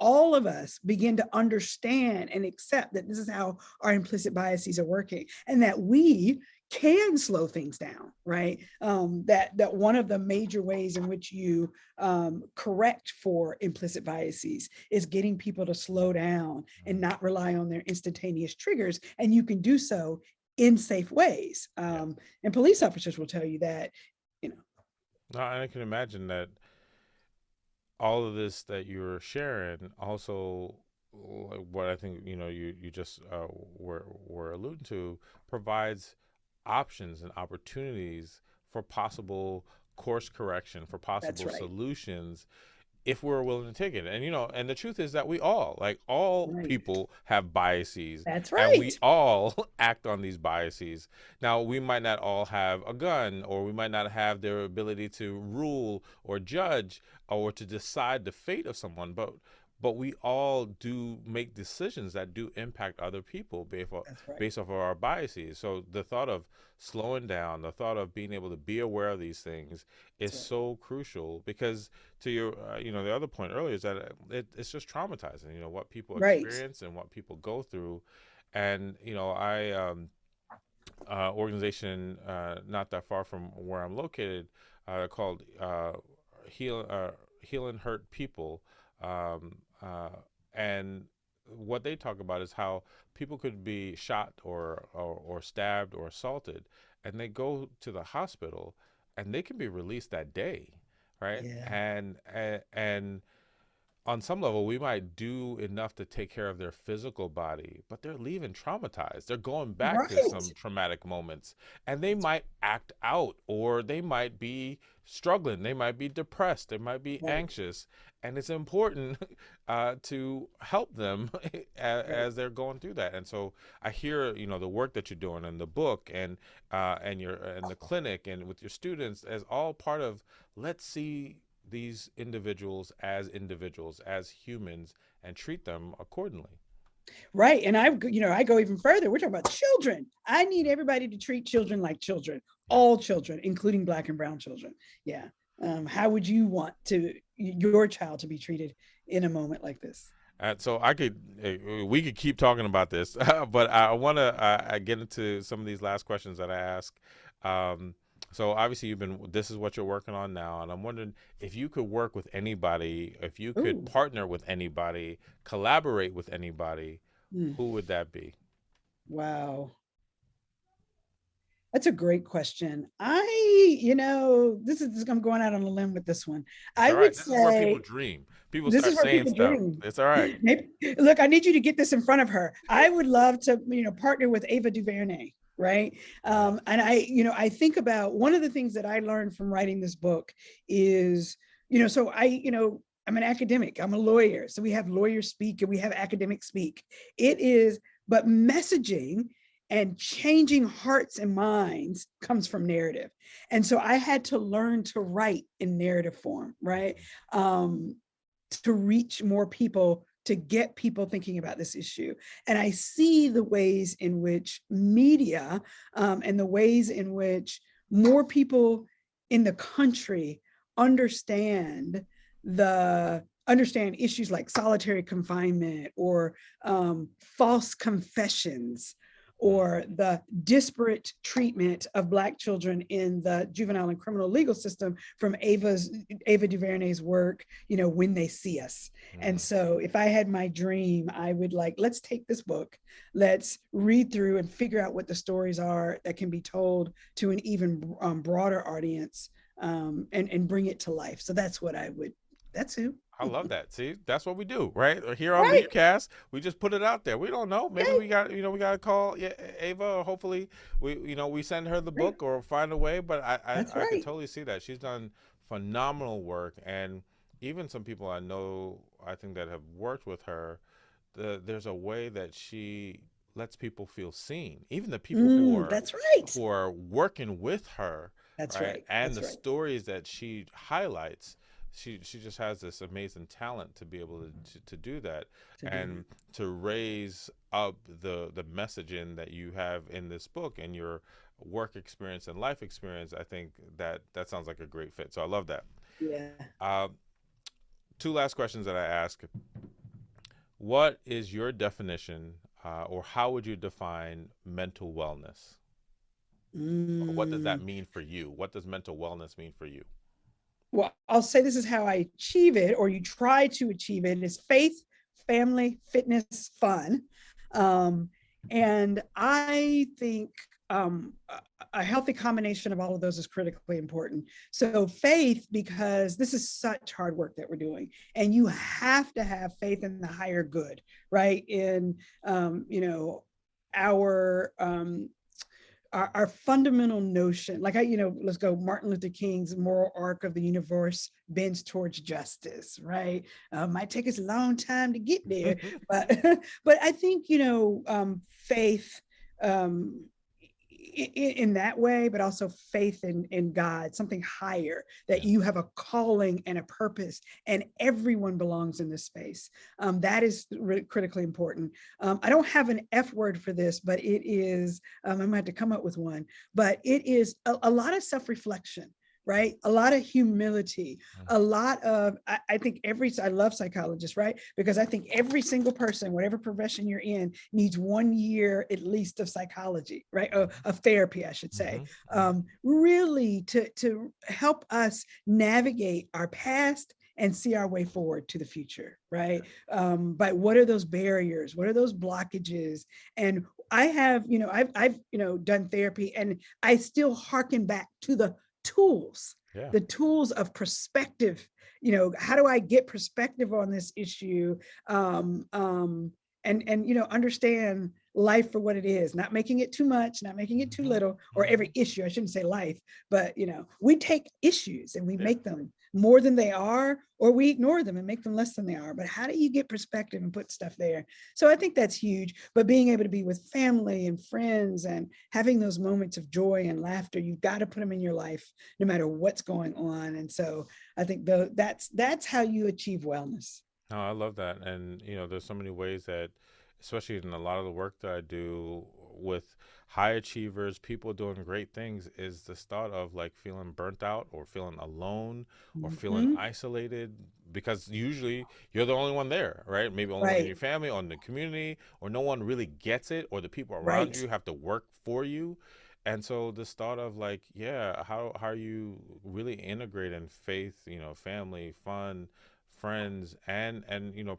all of us begin to understand and accept that this is how our implicit biases are working, and that we can slow things down, right? That one of the major ways in which you correct for implicit biases is getting people to slow down and not rely on their instantaneous triggers, and you can do so in safe ways. And police officers will tell you that, No, I can imagine that all of this that you're sharing also, what I think you just were alluding to, provides options and opportunities for possible course correction, for possible right. solutions, if we're willing to take it. And and the truth is that we all, like, all Right. people have biases. That's And we right. all act on these biases. Now, we might not all have a gun, or we might not have their ability to rule or judge or to decide the fate of someone, but we all do make decisions that do impact other people That's right. based off of our biases. So the thought of slowing down, the thought of being able to be aware of these things is so crucial, because to your, the other point earlier is that it's just traumatizing, what people experience and what people go through. And, organization not that far from where I'm located, called Healing Hurt People. And what they talk about is how people could be shot or stabbed or assaulted, and they go to the hospital and they can be released that day, right? And on some level, we might do enough to take care of their physical body, but they're leaving traumatized. They're going back to some traumatic moments, and they might act out, or they might be struggling. They might be depressed. They might be anxious. And it's important to help them as they're going through that. And so I hear, the work that you're doing in the book, and the clinic, and with your students, as all part of, let's see these individuals, as humans, and treat them accordingly. Right. And I go even further. We're talking about children. I need everybody to treat children like children, all children, including Black and brown children. Yeah. How would you want your child to be treated in a moment like this? So we could keep talking about this, but I want to get into some of these last questions that I ask Um, so obviously this is what you're working on now, and I'm wondering if you could work with anybody, if you could Ooh, partner with anybody, collaborate with anybody, mm, who would that be? wow. That's a great question. I'm going out on a limb with this one. It's I all would right. This is where people say dream. People this start is where saying people stuff. dream. It's all right. Maybe, look, I need you to get this in front of her. I would love to, partner with Ava DuVernay, right? Nice. And I think about one of the things that I learned from writing this book is, I'm an academic, I'm a lawyer. So we have lawyers speak and we have academics speak. But messaging and changing hearts and minds comes from narrative. And so I had to learn to write in narrative form, right? To reach more people, to get people thinking about this issue. And I see the ways in which media and the ways in which more people in the country understand issues like solitary confinement or false confessions or the disparate treatment of Black children in the juvenile and criminal legal system from Ava DuVernay's work, When They See Us. And so if I had my dream, I would let's take this book, let's read through and figure out what the stories are that can be told to an even broader audience, and bring it to life. So that's who. I love that. See, that's what we do, right? Here on Right. Leapcast, we just put it out there. We don't know. Maybe Okay. we got to call Ava, or hopefully we send her the Right. book or find a way. But That's I could right. totally see that she's done phenomenal work, and even some people I know, I think that have worked with her, there's a way that she lets people feel seen, even the people That's right. who are working with her, That's right? right. And That's the right. stories that she highlights, she just has this amazing talent to be able to do that, To do and that. to raise up the messaging that you have in this book and your work experience and life experience. I think that sounds like a great fit. So I love that. Yeah. uh, Two last questions that I ask. What is your definition, or how would you define mental wellness? Or what does that Mm. mean for you? What does mental wellness mean for you? Well, I'll say this is how I achieve it, or you try to achieve it, is faith, family, fitness, fun. Um, and I think a healthy combination of all of those is critically important. So faith, because this is such hard work that we're doing, and you have to have faith in the higher good, right? In our our fundamental notion, let's go Martin Luther King's moral arc of the universe bends towards justice, right? Might take us a long time to get there, but but I think faith, um, in that way, but also faith in God, something higher, that Yeah. you have a calling and a purpose, and everyone belongs in this space. That is critically important. I don't have an F word for this, but it is, I might have to come up with one, but it is a lot of self-reflection, right? A lot of humility, a lot of, I think I love psychologists, right? Because I think every single person, whatever profession you're in, needs 1 year at least of psychology, right? Of therapy, I should say, really to help us navigate our past and see our way forward to the future, right? But what are those barriers? What are those blockages? And I have, I've done therapy, and I still hearken back to Yeah. the tools of perspective. How do I get perspective on this issue? And understand life for what it is, not making it too much, not making it too little, or every issue. I shouldn't say life, but we take issues and we Yeah. make them more than they are, or we ignore them and make them less than they are. But how do you get perspective and put stuff there? So I think that's huge. But being able to be with family and friends and having those moments of joy and laughter, you've got to put them in your life no matter what's going on. And so I think that's how you achieve wellness. No, I love that. And, there's so many ways that, especially in a lot of the work that I do with high achievers, people doing great things, is this thought of like feeling burnt out or feeling alone or feeling Mhm. isolated, because usually you're the only one there, right? Maybe only one in Right, your family or in the community, or no one really gets it, or the people around right. you have to work for you. and so this thought of like, yeah, how are you really integrating faith, family, fun, friends, and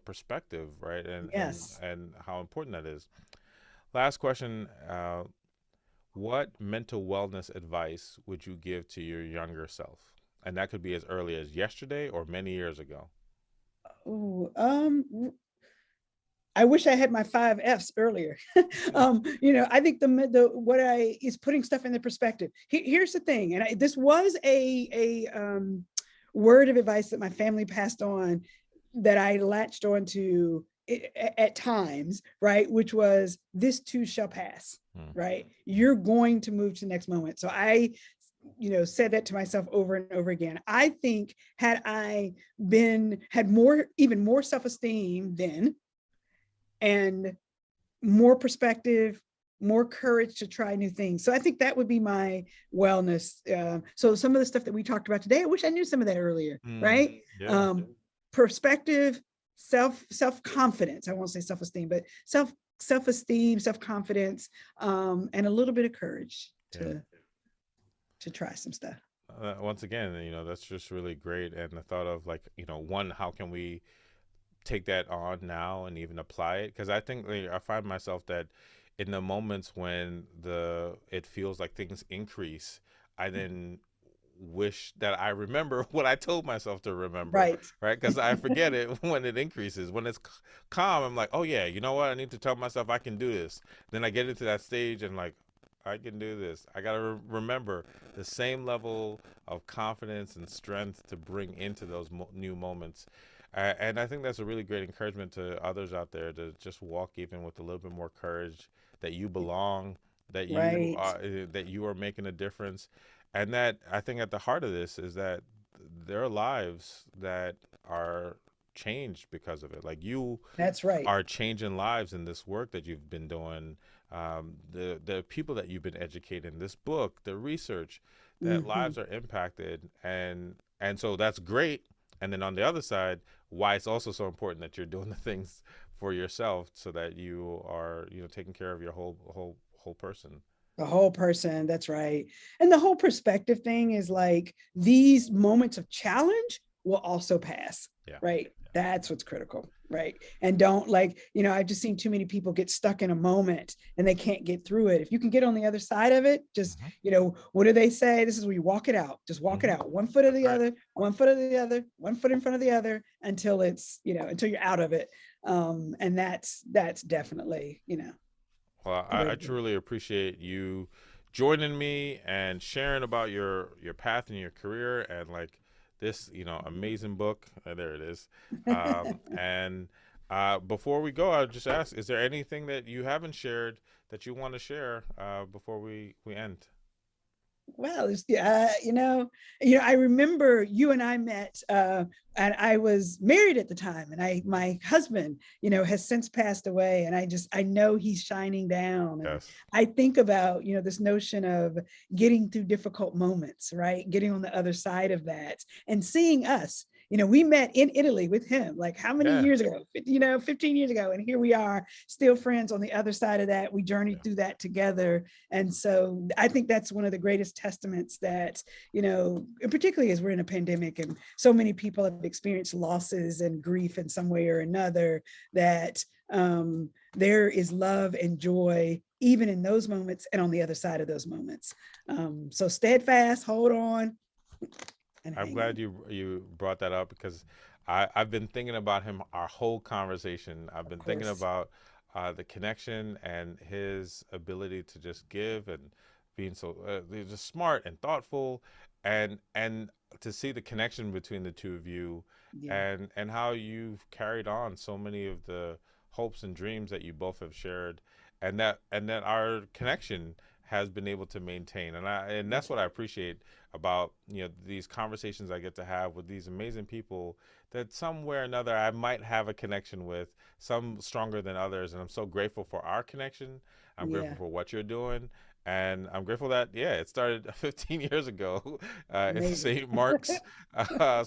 perspective, right? Yes. And how important that is. Last question. What mental wellness advice would you give to your younger self? And that could be as early as yesterday or many years ago. Oh, I wish I had my 5 F's earlier. I think the what I is putting stuff in the perspective. Here's the thing, and this was a word of advice that my family passed on that I latched onto at times, right? Which was, this too shall pass, Hmm. right? You're going to move to the next moment. So I said that to myself over and over again. I think had I had even more self-esteem then, and more perspective, more courage to try new things. So I think that would be my wellness. So some of the stuff that we talked about today, I wish I knew some of that earlier, right? Yeah. Perspective, self-confidence. I won't say self-esteem, but self-esteem, self-confidence, and a little bit of courage to try some stuff. Once again, that's just really great. And the thought of like, one, how can we take that on now and even apply it? Because I think, like, I find myself that in the moments when it feels like things increase, I then wish that I remember what I told myself to remember, Right. right? Because I forget it when it increases. When it's calm, I'm like, oh yeah, you know what? I need to tell myself I can do this. Then I get into that stage and like, I can do this. I got to remember the same level of confidence and strength to bring into those new moments. And I think that's a really great encouragement to others out there to just walk even with a little bit more courage, that you belong, Right. that you are making a difference. And that, I think, at the heart of this is that there are lives that are changed because of it. Like, you That's right. are changing lives in this work that you've been doing, the people that you've been educating, this book, the research, that Mm-hmm. lives are impacted, and so that's great. And then on the other side, why it's also so important that you're doing the things for yourself, so that you are, taking care of your whole person. The whole person, that's right. And the whole perspective thing is like, these moments of challenge will also pass, Yeah. right? That's what's critical, right? And don't, like, I've just seen too many people get stuck in a moment and they can't get through it. If you can get on the other side of it, just, Hmm. what do they say? This is where you walk it out. Just walk it Hmm. out. One foot or That's the right. other, one foot or the other, one foot in front of the other, until it's, until you're out of it. And that's definitely, Well, the way I to do truly appreciate you joining me and sharing about your path and your career, and like this, amazing book. There it is. it. And before we go, I'll just ask: is there anything that you haven't shared that you want to share before we end? Well, yeah, I remember you and I met, and I was married at the time, and my husband, has since passed away, and I know he's shining down, and Yes. I think about, this notion of getting through difficult moments, right? Getting on the other side of that, and seeing us. We met in Italy with him, like how many Yeah. years ago? 15 years ago, and here we are, still friends on the other side of that. We journeyed Yeah. through that together, and so I think that's one of the greatest testaments that, particularly as we're in a pandemic and so many people have experienced losses and grief in some way or another, that there is love and joy even in those moments and on the other side of those moments. So steadfast, hold on, and I'm hang glad in. you brought that up, because I've been thinking about him our whole conversation. I've Of been thinking course. about the connection and his ability to just give, and being so just smart and thoughtful, and to see the connection between the two of you, Yeah. and how you've carried on so many of the hopes and dreams that you both have shared, and that our connection has been able to maintain. And that's That's what I right. appreciate about these conversations I get to have with these amazing people, that somewhere or another I might have a connection with, some stronger than others. And I'm so grateful for our connection. I'm grateful Yeah. for what you're doing. And I'm grateful that, yeah, it started 15 years ago in Amazing. St. Mark's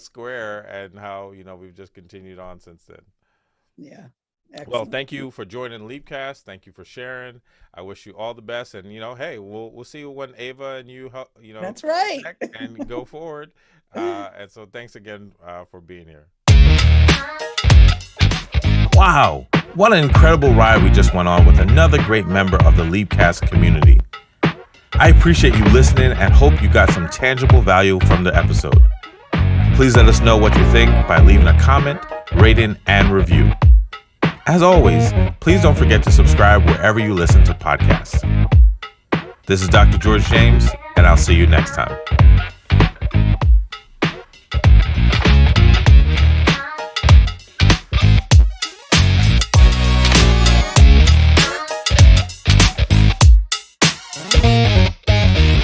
Square, and how we've just continued on since then. Yeah. Excellent. Well, thank you for joining Leapcast. Thank you for sharing. I wish you all the best. And, hey, we'll see when Ava and you, That's right. and go forward. And so thanks again for being here. Wow. What an incredible ride we just went on with another great member of the Leapcast community. I appreciate you listening and hope you got some tangible value from the episode. Please let us know what you think by leaving a comment, rating, and review. As always, please don't forget to subscribe wherever you listen to podcasts. This is Dr. George James, and I'll see you next time.